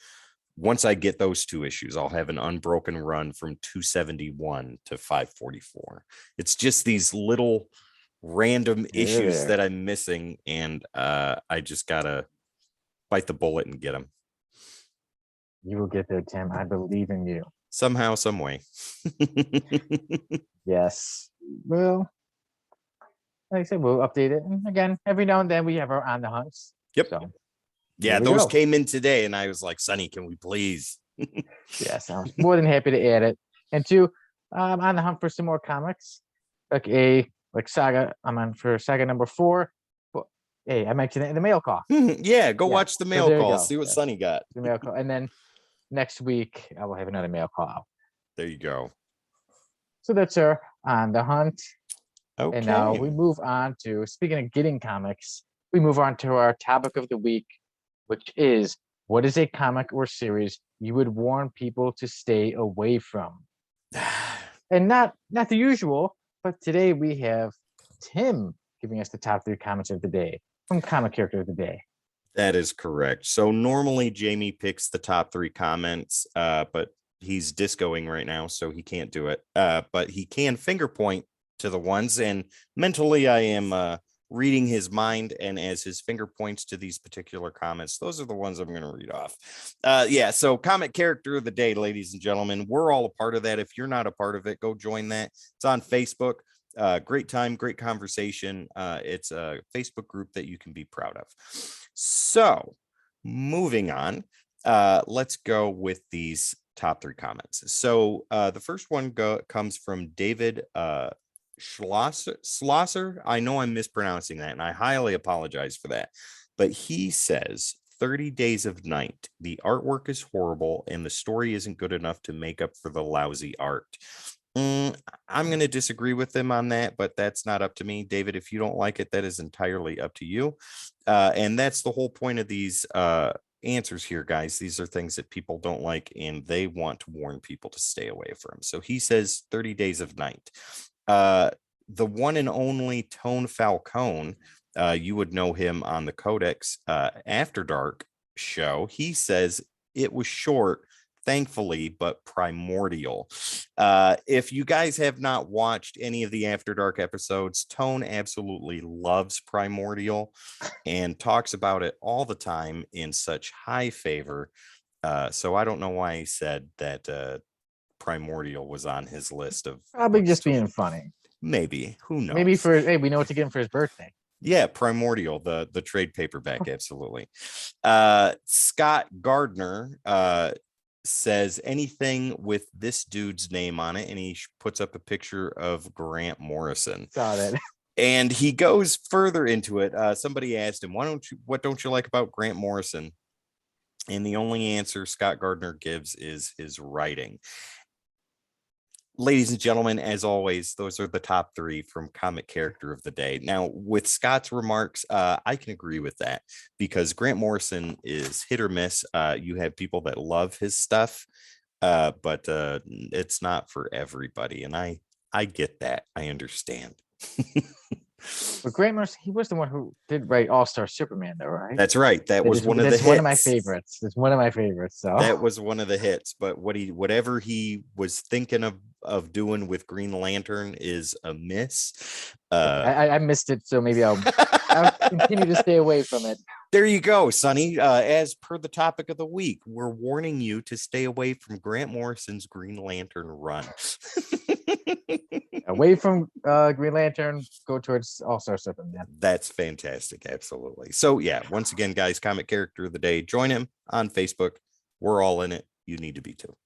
Once I get those two issues, I'll have an unbroken run from 271 to 544. It's just these little random You're issues there. that I'm missing, and I just gotta bite the bullet and get them You will get there, Tim. I believe in you. somehow, some way. Yes. Well, like I said, we'll update it. And again, every now and then we have our on the hunts. Yep. So Yeah, here we those go. came in today, and I was like, Sonny, can we please? Yes, I was more than happy to add it. And two, I'm on the hunt for some more comics. Like Saga. I'm on for Saga number 4. Well, hey, I mentioned it in the mail call. Yeah, go Yeah, watch the so mail there you call. go. See what Yes. Sonny got. The mail call. And then next week I will have another mail call out. There you go. So that's our on the hunt. Okay. And now we move on to, speaking of getting comics, we move on to our topic of the week, which is, what is a comic or series you would warn people to stay away from? And not the usual, but today we have Tim giving us the top 3 comments of the day from Comic Character of the Day. That is correct. So normally Jamie picks the top 3 comments, but he's discoing right now, so he can't do it. But he can finger point to the ones, and mentally I am reading his mind, and as his finger points to these particular comments, those are the ones I'm going to read off. Yeah, so Comic Character of the Day, ladies and gentlemen, we're all a part of that. If you're not a part of it, go join that. It's on Facebook. Great time, great conversation. It's a Facebook group that you can be proud of. So moving on, let's go with these top 3 comments. So the first one comes from David Schlosser. I know I'm mispronouncing that, and I highly apologize for that. But he says 30 Days of Night. The artwork is horrible, and the story isn't good enough to make up for the lousy art. I'm going to disagree with him on that, but that's not up to me. David, if you don't like it, that is entirely up to you. And that's the whole point of these answers here, guys. These are things that people don't like, and they want to warn people to stay away from. So he says 30 Days of Night. The one and only Tone Falcone, you would know him on the Codex After Dark show. He says it was short, thankfully, but primordial. If you guys have not watched any of the After Dark episodes, Tone absolutely loves Primordial and talks about it all the time in such high favor. So I don't know why he said that Primordial was on his list of Probably just being funny. Maybe, who knows? Maybe we know what to get him for his birthday. Yeah, Primordial, the trade paperback, absolutely. Scott Gardner says anything with this dude's name on it, and he puts up a picture of Grant Morrison. Saw that. And he goes further into it. Somebody asked him, what don't you like about Grant Morrison? And the only answer Scott Gardner gives is his writing. Ladies and gentlemen, as always, those are the top 3 from Comic Character of the Day. Now, with Scott's remarks, I can agree with that, because Grant Morrison is hit or miss. You have people that love his stuff, but it's not for everybody. And I get that. I understand. But Grant Morrison, he was the one who did write All-Star Superman, though, right? That's right. That was one of the hits. One of my favorites. It's one of my favorites. So that was one of the hits. But whatever he was thinking of doing with Green Lantern is a miss. I missed it, so maybe I'll continue to stay away from it. There you go, Sonny. As per the topic of the week, we're warning you to stay away from Grant Morrison's Green Lantern run. Away from Green Lantern, go towards All-Star Superman. That's fantastic. Absolutely. So yeah, once again, guys, Comic Character of the Day, join him on Facebook. We're all in it. You need to be too.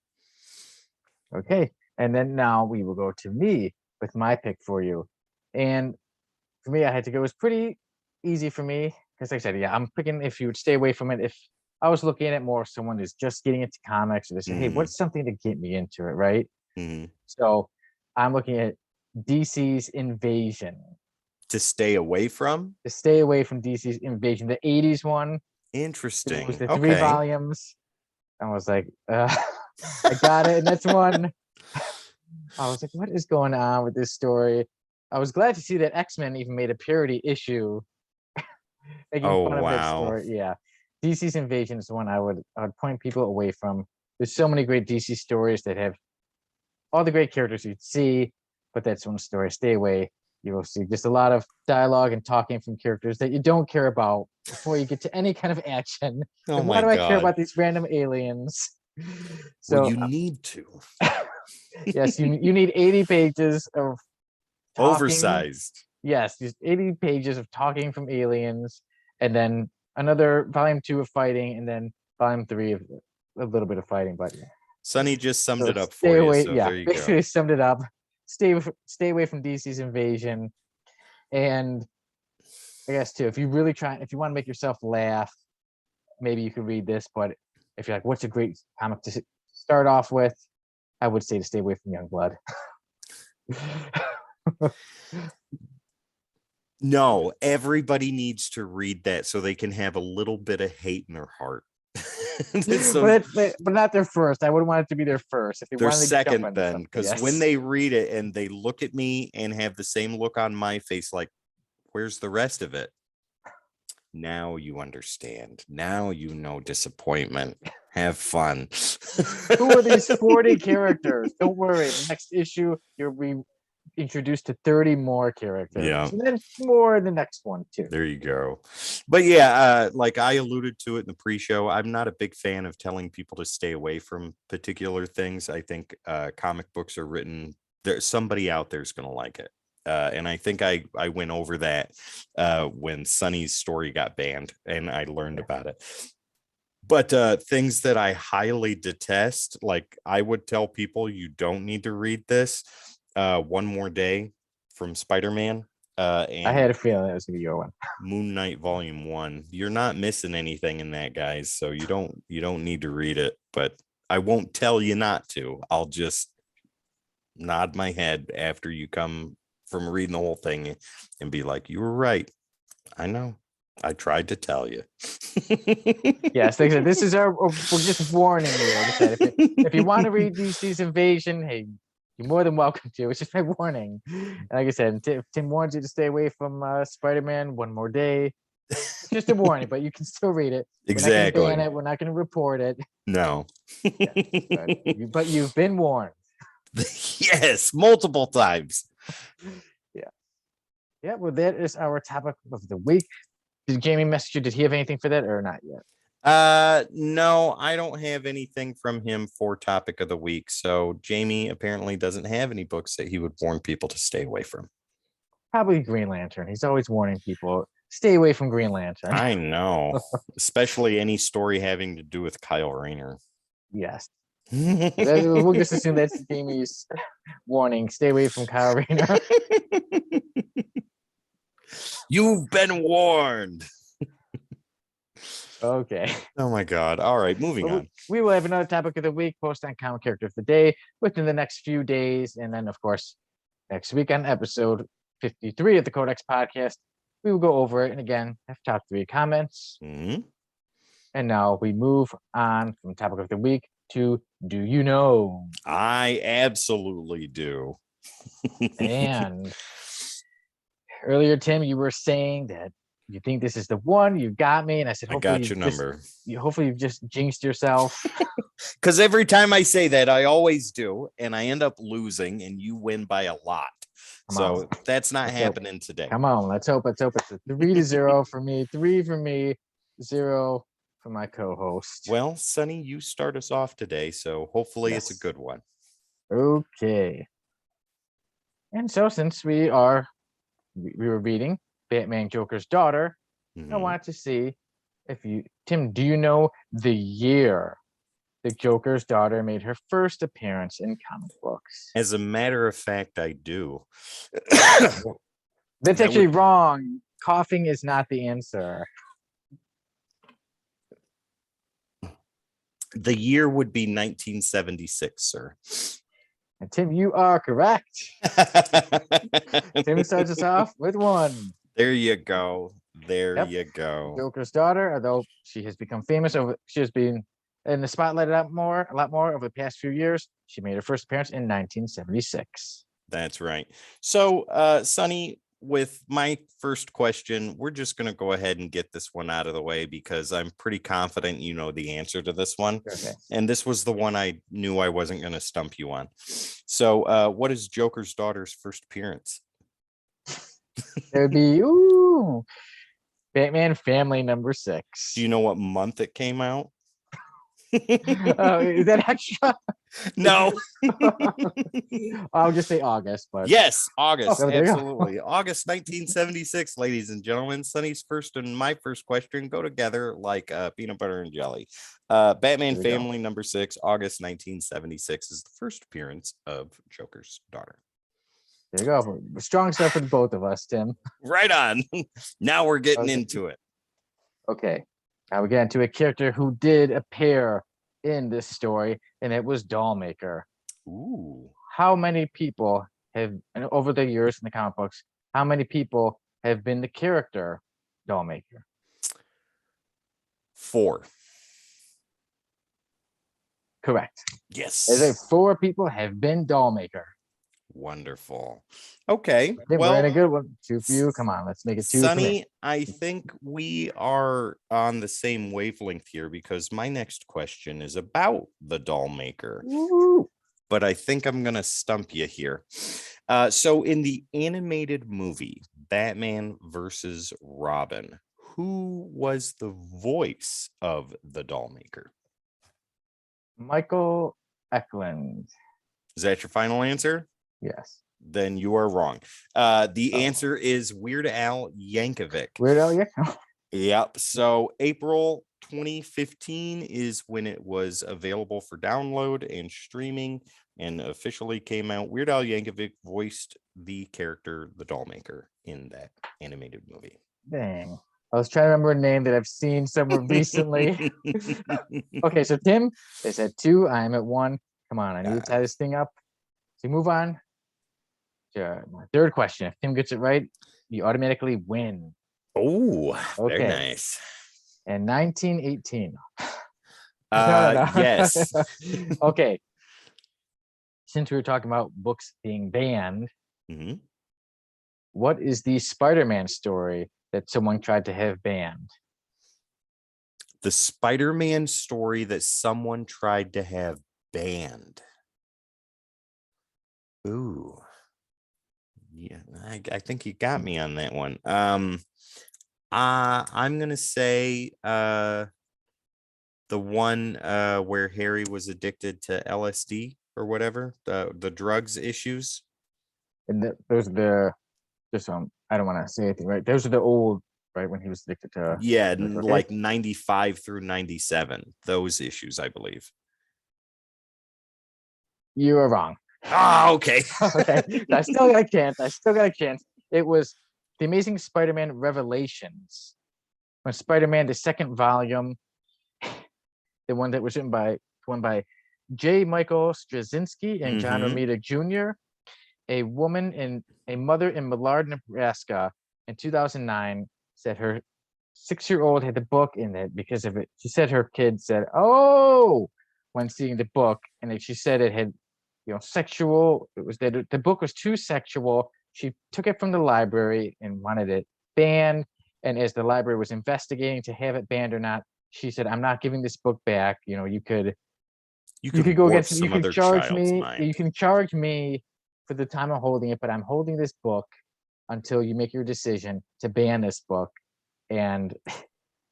Okay. And then now we will go to me with my pick for you. And for me, I had to go. It was pretty easy for me, because like I said, yeah, I'm picking if you would stay away from it. If I was looking at it more, someone who's just getting into comics, or they say, hey, what's something to get me into it, right? So I'm looking at DC's Invasion. To stay away from? To stay away from DC's Invasion. The 80s one. Interesting. It was the 3 volumes. I was like, I got it. And that's one. I was like, what is going on with this story? I was glad to see that X-Men even made a parody issue making fun of that story. Yeah. DC's Invasion is the one I would point people away from. There's so many great DC stories that have all the great characters you'd see, but that's one story. Stay away. You will see just a lot of dialogue and talking from characters that you don't care about before you get to any kind of action. Oh Like, my why do I care God. about these random aliens? Well, So you need to. yes, you need 80 pages of talking. Oversized. Yes, just 80 pages of talking from aliens, and then another volume 2 of fighting, and then volume 3 of a little bit of fighting. But yeah. Sonny just summed So it up stay for away. you. So Yeah, there you basically go. summed it up. Stay away from DC's invasion. And I guess too, if you want to make yourself laugh, maybe you could read this. But if you're like, what's a great comic to start off with? I would say to stay away from Youngblood. No, everybody needs to read that so they can have a little bit of hate in their heart. So but not their first. I wouldn't want it to be their first. If they their wanted to jump second, into then, something, because yes. when they read it and they look at me and have the same look on my face, like, where's the rest of it? Now you understand. Now you know disappointment. Have fun. Who are these 40 characters? Don't worry. The next issue, you'll be introduced to 30 more characters. Yeah. And then more in the next one, too. There you go. But yeah, like I alluded to it in the pre-show, I'm not a big fan of telling people to stay away from particular things. I think comic books are written, there's somebody out there's going to like it. And I think I went over that when Sonny's story got banned and I learned about it. But things that I highly detest, like I would tell people you don't need to read this. One More Day from Spider-Man. And I had a feeling it was going to be your one. Moon Knight Volume 1. You're not missing anything in that, guys. So you don't need to read it, but I won't tell you not to. I'll just nod my head after you come from reading the whole thing and be like, you were right. I know. I tried to tell you. Yes, like I said, this is we're just warning you. Like I said, if you want to read DC's Invasion, hey, you're more than welcome to. It's just my warning. And like I said, if Tim warns you to stay away from Spider-Man One More Day, it's just a warning, but you can still read it. Exactly. We're not going to ban it. We're not going to report it. No. But you've been warned. Yes, multiple times. Yeah, well, that is our topic of the week. Did Jamie message you? Did he have anything for that or not yet? No, I don't have anything from him for topic of the week. So Jamie apparently doesn't have any books that he would warn people to stay away from. Probably Green Lantern. He's always warning people, stay away from Green Lantern. I know, especially any story having to do with Kyle Rayner. Yes. We'll just assume that's Jamie's warning. Stay away from Kyle Rayner. You've been warned. Okay. Oh my God. All right, moving on. We will have another topic of the week, post on Comic Character of the Day within the next few days. And then, of course, next week on episode 53 of the Codex Podcast, we will go over it and again have top 3 comments. Mm-hmm. And now we move on from topic of the week to Do You Know? I absolutely do. And earlier, Tim, you were saying that you think this is the one. You got me, and I said, "Hopefully I got your number." Hopefully, you've just jinxed yourself. Because every time I say that, I always do, and I end up losing, and you win by a lot. So that's not happening today. Come on, let's hope. It's a 3-0 for me. 3 for me. 0 for my co-host. Well, Sonny, you start us off today, so hopefully it's a good one. Okay. And so, since we were reading Batman Joker's Daughter, I want to see if Tim, do you know the year the Joker's Daughter made her first appearance in comic books? As a matter of fact, I do. That's actually wrong. Coughing is not the answer. The year would be 1976, sir. And Tim, you are correct. Tim starts us off with 1. There you go. You go. Joker's Daughter, although she has become famous she has been in the spotlight a lot more over the past few years. She made her first appearance in 1976. That's right. So, Sonny, with my first question, we're just going to go ahead and get this one out of the way because I'm pretty confident you know the answer to this one. Okay. And this was the one I knew I wasn't going to stump you on. So, what is Joker's Daughter's first appearance? It would be Batman Family number 6. Do you know what month it came out? Is that extra? No. I'll just say August, but Yes, August. there you go. Absolutely. August 1976, ladies and gentlemen. Sonny's first and my first question go together like peanut butter and jelly. Batman There we go. Family number 6, August 1976 is the first appearance of Joker's daughter. There you go. Strong stuff for both of us, Tim. Right on. Now we're getting Okay. into it. Okay. Now we get into a character who did appear in this story, and it was Dollmaker. Ooh. How many people have, and over the years in the comic books, how many people have been the character Dollmaker? 4. Correct. Yes. Is it 4 people have been Dollmaker? Wonderful. Okay. We're in a Well, good one. 2 for you. Come on, let's make it 2 for me. Sonny, I think we are on the same wavelength here because my next question is about the Dollmaker. Woo. But I think I'm going to stump you here. So in the animated movie, Batman versus Robin, who was the voice of the Dollmaker? Michael Eklund. Is that your final answer? Yes. Then you are wrong. The Oh. answer is Weird Al Yankovic. Weird Al, yeah. Yep. So April 2015 is when it was available for download and streaming and officially came out. Weird Al Yankovic voiced the character, the Dollmaker, in that animated movie. Dang. I was trying to remember a name that I've seen somewhere recently. Okay, so Tim is at 2. I'm at 1. Come on, I need to tie this thing up. So move on to my third question. If Tim gets it right, you automatically win. Oh, very Okay. nice. In 1918. Yes. Okay. Since we were talking about books being banned, Mhm. what is the Spider-Man story that someone tried to have banned? The Spider-Man story that someone tried to have banned. Ooh. Yeah, I think you got me on that one. I'm gonna say the one where Harry was addicted to LSD or whatever, the drugs issues. And those are the just I don't want to say anything, right? Those are the old, right, when he was addicted to Yeah, okay. like 95 through 97, those issues, I believe. You are wrong. Oh, okay. Okay. I still got a chance. It was The Amazing Spider-Man Revelations. When Spider-Man, the second volume, the one that was written by J. Michael Straczynski and John Mhm. Romita Jr., a mother in Millard, Nebraska in 2009 said her 6-year-old had the book in it because of it. She said her kid said, "Oh," when seeing the book, and she said it had, sexual. It was that the book was too sexual. She took it from the library and wanted it banned. And as the library was investigating to have it banned or not, she said, "I'm not giving this book back. You could go warp against me. some You can other charge child's me. mind. You can charge me for the time I'm holding it, but I'm holding this book until you make your decision to ban this book." And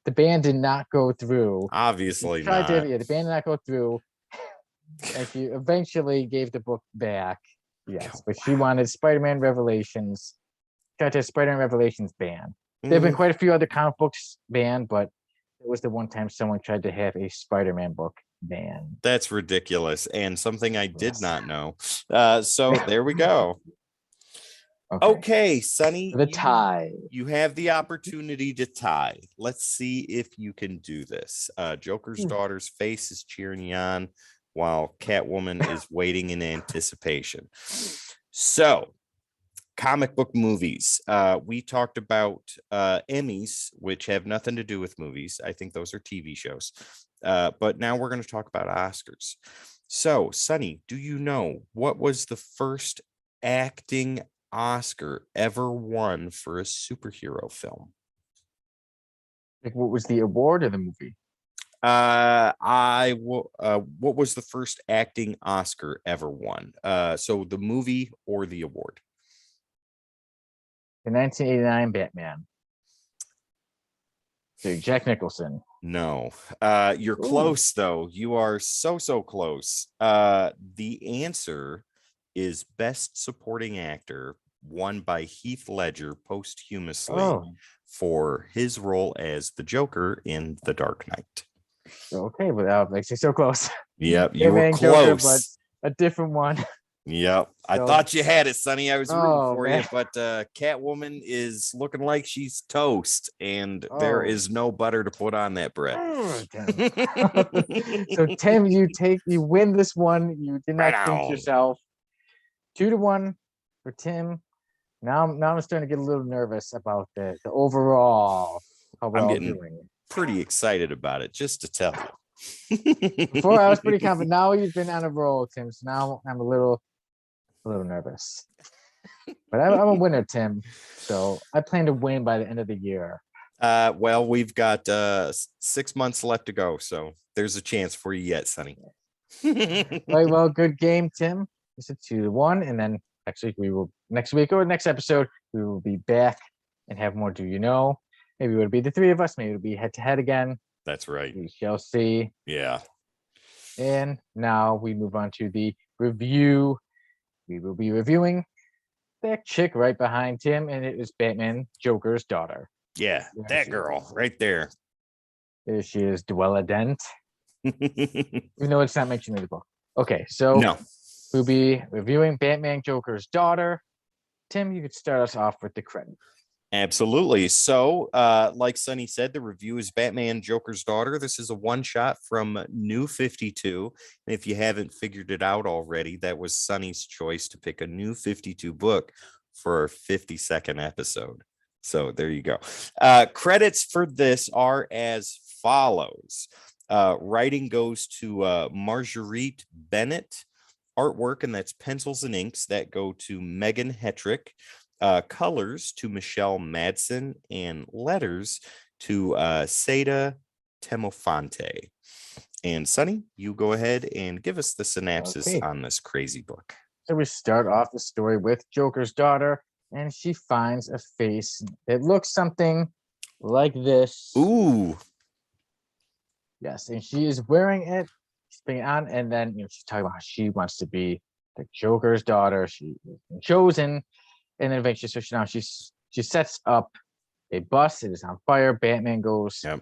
the ban did not go through. Obviously Tried not. the ban did not go through. And she eventually gave the book back. Yes, but she wanted Spider-Man Revelations. Tried to have Spider-Man Revelations banned. There have been quite a few other comic books banned, but it was the one time someone tried to have a Spider-Man book banned. That's ridiculous and something I did Yes. not know. So there we go. Okay, Sonny, The tie. you have the opportunity to tie. Let's see if you can do this. Joker's daughter's face is cheering you on while Catwoman is waiting in anticipation. So, comic book movies. We talked about Emmys, which have nothing to do with movies. I think those are TV shows. But now we're going to talk about Oscars. So, Sonny, do you know what was the first acting Oscar ever won for a superhero film? Like, what was the award of the movie? What was the first acting Oscar ever won? So the movie or the award? the 1989 Batman. So Jack Nicholson. No. You're Ooh. close though. You are so close. The answer is Best Supporting Actor, won by Heath Ledger posthumously for his role as the Joker in The Dark Knight. Okay, but that makes you so close. Yep, you were close. Joker, but a different one. Yep. I So- thought you had it, Sonny. I was rooting for man. you, but Catwoman is looking like she's toast, and there is no butter to put on that bread. So Tim, you win this one. You did not Right jinx on. yourself. 2-1 for Tim. Now I'm starting to get a little nervous about the overall how we're I'm all getting doing. pretty excited about it, just to tell you. Before I was pretty confident. Now you've been on a roll, Tim. So now I'm a little nervous. But I'm a winner, Tim. So I plan to win by the end of the year. Well, we've got 6 months left to go, so there's a chance for you yet, Sonny. Right, well, good game, Tim. It's a 2-1, and then next week or next episode we will be back and have more. Do you know? Maybe it would be the three of us. Maybe it'll be head to head again. That's right. We shall see. Yeah. And now we move on to the review. We will be reviewing that chick right behind Tim, and it is Batman Joker's daughter. Yeah, There that she girl is. right there. There she is, Dwella Dent. Even though it's not mentioned in the book. Okay, so No. we'll be reviewing Batman Joker's daughter. Tim, you could start us off with the credit. Absolutely. So, like Sonny said, the review is Batman Joker's Daughter. This is a one-shot from New 52. And if you haven't figured it out already, that was Sonny's choice to pick a New 52 book for our 52nd episode. So there you go. Credits for this are as follows. Writing goes to Marguerite Bennett. Artwork, and that's pencils and inks, that go to Megan Hetrick. Colors to Michelle Madsen, and letters to Seda Temofonte. And Sonny, you go ahead and give us the synopsis on this crazy book. So we start off the story with Joker's daughter, and she finds a face that looks something like this. Ooh. Yes, and she is wearing it, she's being on, and then she's talking about how she wants to be the Joker's daughter. She's been chosen. And then eventually, so she sets up a bus. It is on fire. Batman goes to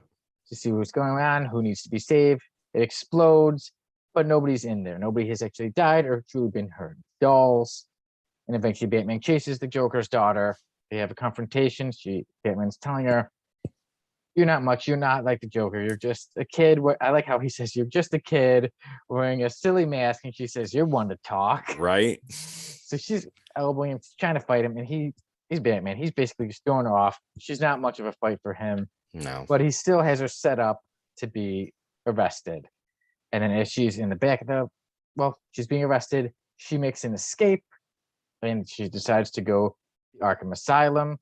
see what's going on, who needs to be saved. It explodes, but nobody's in there. Nobody has actually died or truly been hurt. Dolls. And eventually, Batman chases the Joker's daughter. They have a confrontation. Batman's telling her, "You're not much. You're not like the Joker. You're just a kid." I like how he says, "You're just a kid wearing a silly mask," and she says, "You're one to talk." Right. So she's elbowing him, trying to fight him, and he's Batman. He's basically just throwing her off. She's not much of a fight for him. No. But he still has her set up to be arrested. And then as she's in the back of she's being arrested, she makes an escape, and she decides to go to Arkham Asylum.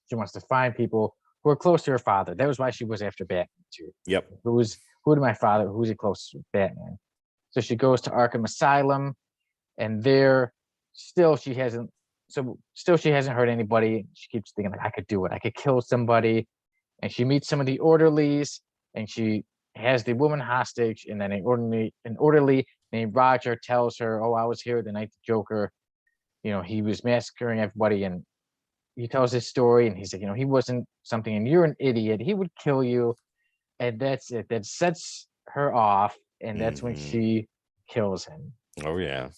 She wants to find people who are close to her father. That was why she was after Batman too. Yep. Who to my father? Who's he closest with? Batman. So she goes to Arkham Asylum, and there still she hasn't hurt anybody. She keeps thinking, like, I could do it. I could kill somebody. And she meets some of the orderlies, and she has the woman hostage. And then an orderly named Roger tells her, "Oh, I was here the night the Joker, he was massacring everybody." And he tells his story, and he's like, he wasn't something, and you're an idiot. He would kill you. And that's it. That sets her off, and that's when she kills him. Oh yeah.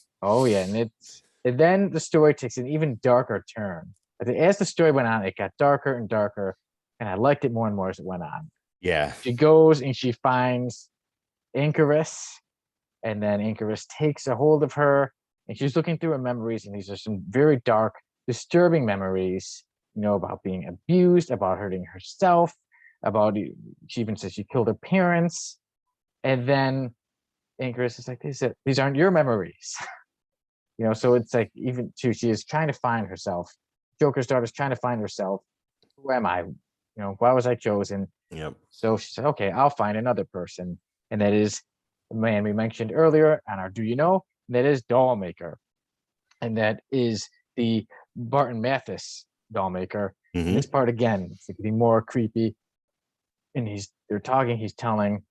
And then the story takes an even darker turn. As the story went on, it got darker and darker, and I liked it more and more as it went on. Yeah. She goes and she finds Incarus, and then Incarus takes a hold of her, and she's looking through her memories, and these are some very dark, disturbing memories, about being abused, about hurting herself, she even says she killed her parents. And then Incarus is like, these aren't your memories. So it's like, even too, she is trying to find herself. Joker's daughter's trying to find herself. Who am I? Why was I chosen? Yep. So she said, okay, I'll find another person. And that is the man we mentioned earlier on our Do You Know? And that is Dollmaker. And that is the Barton Mathis doll maker. Mhm. This part again, it's getting more creepy. And they're talking. He's telling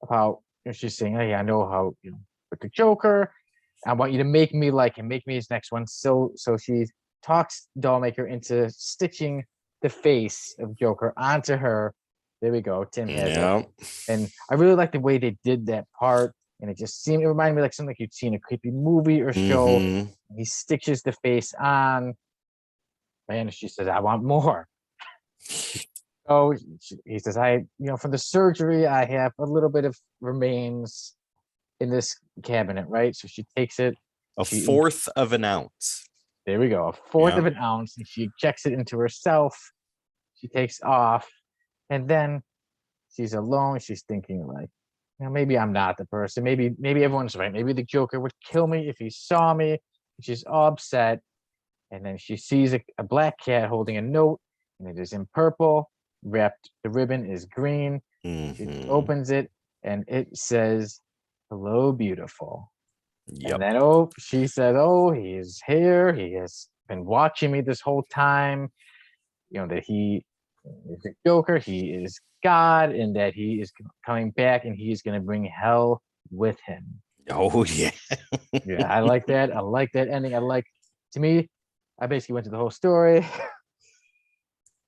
about. She's saying, "Hey, I know how with the Joker. I want you to make me like him, make me his next one." So she talks Dollmaker into stitching the face of Joker onto her. There we go. Tim has it. And I really like the way they did that part. And it reminded me like something like you'd see in a creepy movie or show. Mhm. He stitches the face on. And she says, "I want more." So he says, from the surgery, I have a little bit of remains in this cabinet, right? So she takes it. A fourth of an ounce. There we go. A fourth of an ounce. And she injects it into herself. She takes off. And then she's alone. She's thinking like, maybe I'm not the person. Maybe everyone's right. Maybe the Joker would kill me if he saw me. She's all upset. And then she sees a black cat holding a note, and it is in purple. Wrapped, the ribbon is green. She opens it, and it says, "Hello, beautiful." Yep. And then, she said, "Oh, he is here. He has been watching me this whole time. That he is a Joker. He is God, and that he is coming back, and he's going to bring hell with him." Oh, yeah. Yeah, I like that. I like that ending. To me, I basically went to the whole story.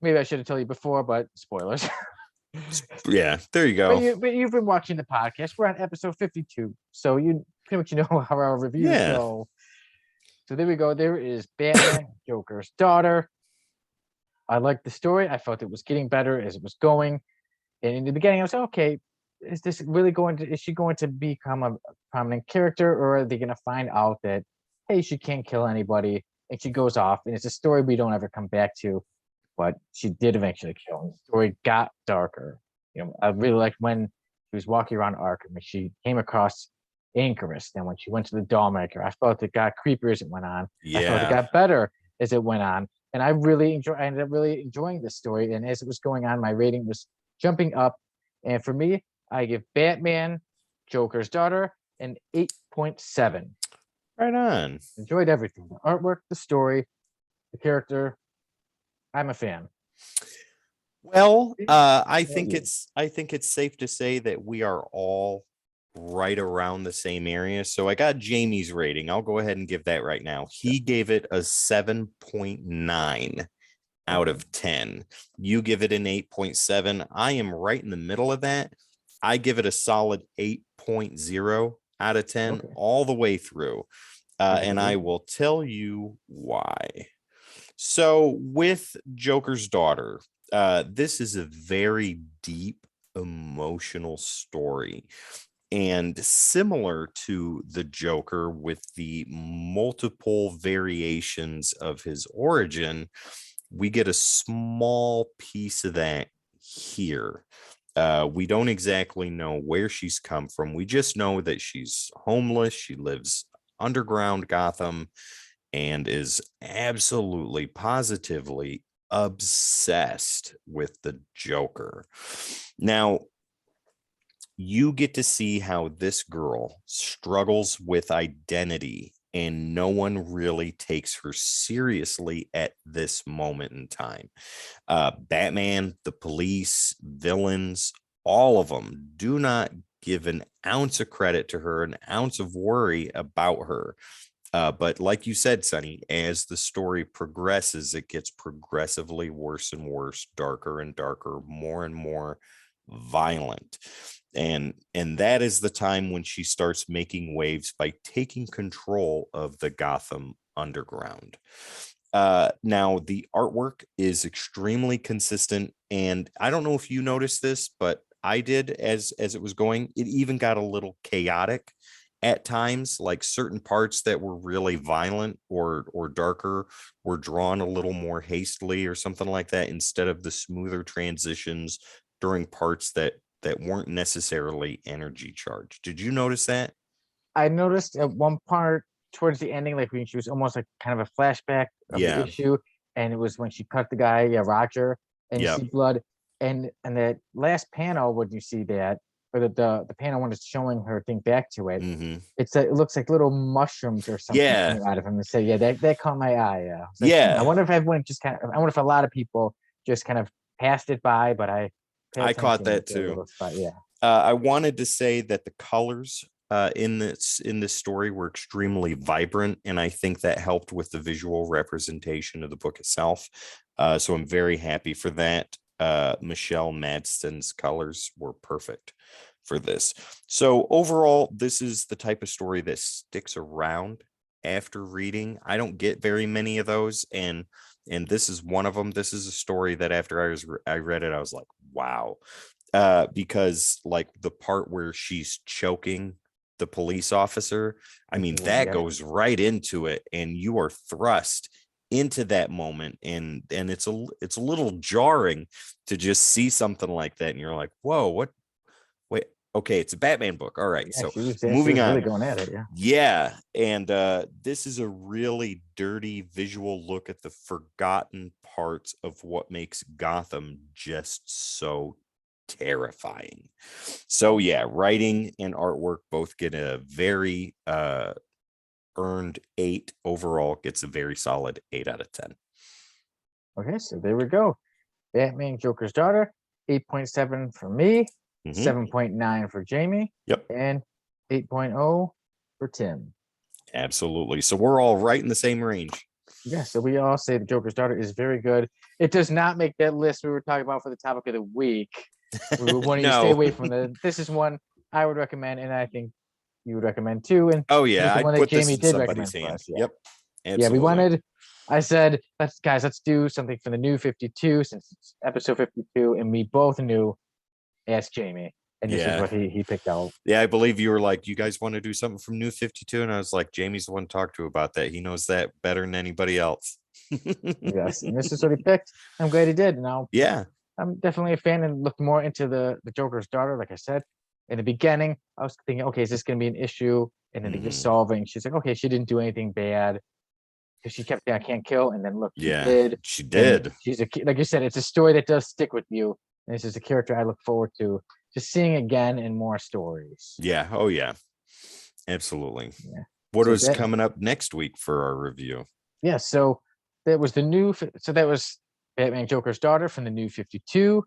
Maybe I should have told you before, but spoilers. Yeah, there you go. But you've been watching the podcast. We're on episode 52, so you pretty much know how our reviews go. So there we go. There is Batman, Joker's daughter. I liked the story. I felt it was getting better as it was going. And in the beginning, I was like, okay, is she going to become a prominent character, or are they going to find out that, hey, she can't kill anybody, and she goes off, and it's a story we don't ever come back to, but she did eventually kill him. The story got darker. I really liked when she was walking around Arkham and she came across Anchorus. Then when she went to the Dollmaker, I felt it got creepier as it went on. Yeah. I felt it got better as it went on. And I ended up really enjoying this story. And as it was going on, my rating was jumping up. And for me, I give Batman, Joker's daughter, an 8.7. Right on. Enjoyed everything. The artwork, the story, the character. I'm a fan. Well, I think it's safe to say that we are all right around the same area. So I got Jamie's rating. I'll go ahead and give that right now. He gave it a 7.9 out of 10. You give it an 8.7. I am right in the middle of that. I give it a solid 8.0 out of 10 all the way through. And I will tell you why. So with Joker's daughter, this is a very deep, emotional story. And similar to the Joker, with the multiple variations of his origin, we get a small piece of that here. We don't exactly know where she's come from. We just know that she's homeless. She lives underground Gotham and is absolutely, positively obsessed with the Joker. Now, you get to see how this girl struggles with identity, and no one really takes her seriously at this moment in time. Batman, the police, villains, all of them do not give an ounce of credit to her, an ounce of worry about her. But like you said, Sonny, as the story progresses, it gets progressively worse and worse, darker and darker, more and more violent. And that is the time when she starts making waves by taking control of the Gotham underground. Now, the artwork is extremely consistent, and I don't know if you noticed this, but I did as it was going. It even got a little chaotic at times, like certain parts that were really violent or darker were drawn a little more hastily or something like that, instead of the smoother transitions during parts that weren't necessarily energy charged. Did you notice that? I noticed at one part towards the ending, like when she was almost like kind of a flashback of the issue, and it was when she cut the guy, Roger, and you see blood, and that last panel when you see that, or the panel when it's showing her think back to it, Mm-hmm. it looks like little mushrooms or something Yeah. coming out of him. And so yeah, that caught my eye. Yeah. I was like, Yeah. I wonder if everyone just kind of, I wonder if a lot of people just kind of passed it by, but I paid I caught attention that to the too. little spot. Yeah. I wanted to say that the colors in this story were extremely vibrant, and I think that helped with the visual representation of the book itself. So I'm very happy for that. Michelle Madsen's colors were perfect for this. So overall, this is the type of story that sticks around after reading. I don't get very many of those, and this is one of them. This is a story that after I read it, I was like, wow. Because like the part where she's choking the police officer, I mean, that goes right into it, and you are thrust into that moment, and it's a little jarring to just see something like that, and you're like, whoa, what? Wait, okay, it's a Batman book. All right, so moving on. Really going at it, yeah, and this is a really dirty visual look at the forgotten parts of what makes Gotham just so terrifying. So yeah, writing and artwork both get a very earned 8 overall, gets a very solid 8 out of 10. Okay, so there we go. Batman Joker's Daughter, 8.7 for me, 7.9 for Jamie, and 8.0 for Tim. Absolutely. So we're all right in the same range. Yeah, so we all say the Joker's Daughter is very good. It does not make that list we were talking about for the topic of the week. We wanted you to stay away from this is one I would recommend, and I think you would recommend too. And I one put that Jamie this in did recommend somebody's for hand. us. Yeah. Yep. Absolutely. Yeah, we wanted. I said, let's do something for the new 52 since it's episode 52, and we both knew ask Jamie, and this is what he picked out. Yeah, I believe you were like, you guys want to do something from New 52, and I was like, Jamie's the one to talk to about that. He knows that better than anybody else. Yes, and this is what he picked. I'm glad he did. Now, I'm definitely a fan and looked more into the Joker's Daughter. Like I said in the beginning, I was thinking, okay, is this going to be an issue? And then they just solving. She's like, okay, she didn't do anything bad because she kept saying, I can't kill, and then look, she did. She did. And she's like you said, it's a story that does stick with you, and this is a character I look forward to just seeing again in more stories. Yeah. Oh yeah. Absolutely. Yeah. What is coming up next week for our review? Yeah. So that was that was Batman Joker's Daughter from the New 52.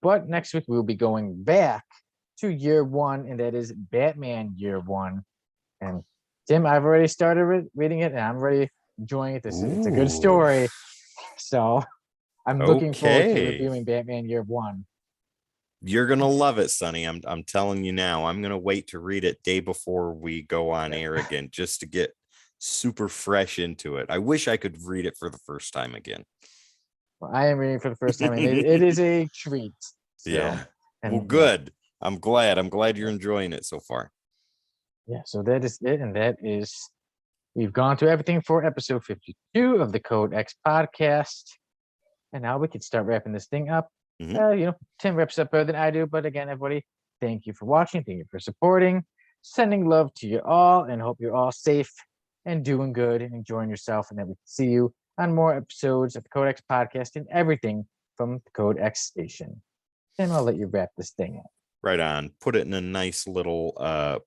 But next week we'll be going back to year 1, and that is Batman Year 1. And Tim, I've already started reading it, and I'm already enjoying it. It's a good story. So I'm looking forward to reviewing Batman Year 1. You're gonna love it, Sonny. I'm telling you now. I'm gonna wait to read it day before we go on air again, just to get super fresh into it. I wish I could read it for the first time again. Well, I am reading for the first time, and it is a treat. So, yeah. Well, good. I'm glad you're enjoying it so far. Yeah. So that is it, and that is we've gone through everything for episode 52 of the Code X podcast, and now we can start wrapping this thing up. Tim wraps up better than I do, but again, everybody, thank you for watching, thank you for supporting, sending love to you all, and hope you're all safe and doing good and enjoying yourself, and that we can see you on more episodes of the Code X podcast and everything from the Code X station. And I'll let you wrap this thing up. Right on. Put it in a nice little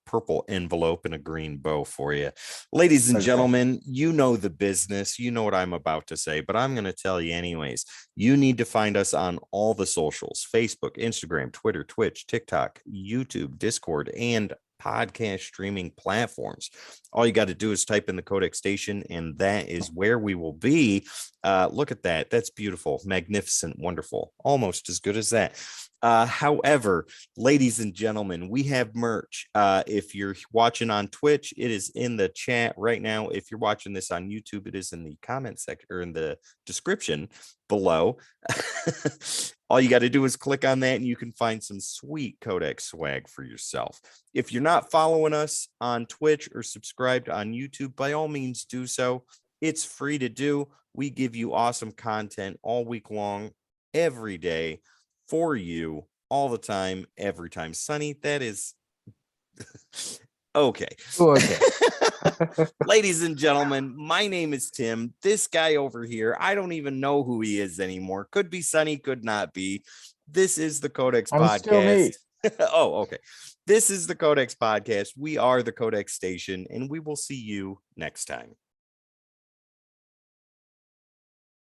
purple envelope and a green bow for you. Ladies and gentlemen, you know the business. You know what I'm about to say, but I'm going to tell you anyways. You need to find us on all the socials: Facebook, Instagram, Twitter, Twitch, TikTok, YouTube, Discord, and podcast streaming platforms. All you got to do is type in the Codex Station, and that is where we will be. Look at that. That's beautiful, magnificent, wonderful, almost as good as that. However, ladies and gentlemen, we have merch. If you're watching on Twitch, it is in the chat right now. If you're watching this on YouTube, it is in the comment section or in the description below. All you got to do is click on that, and you can find some sweet Codex swag for yourself. If you're not following us on Twitch or subscribed on YouTube, by all means do so. It's free to do. We give you awesome content all week long, every day, for you, all the time, every time. Sonny, that is okay. Ladies and gentlemen, my name is Tim. This guy over here, I don't even know who he is anymore. Could be Sonny, could not be. This is the Codex podcast. Oh, okay. This is the Codex Podcast. We are the Codex Station, and we will see you next time.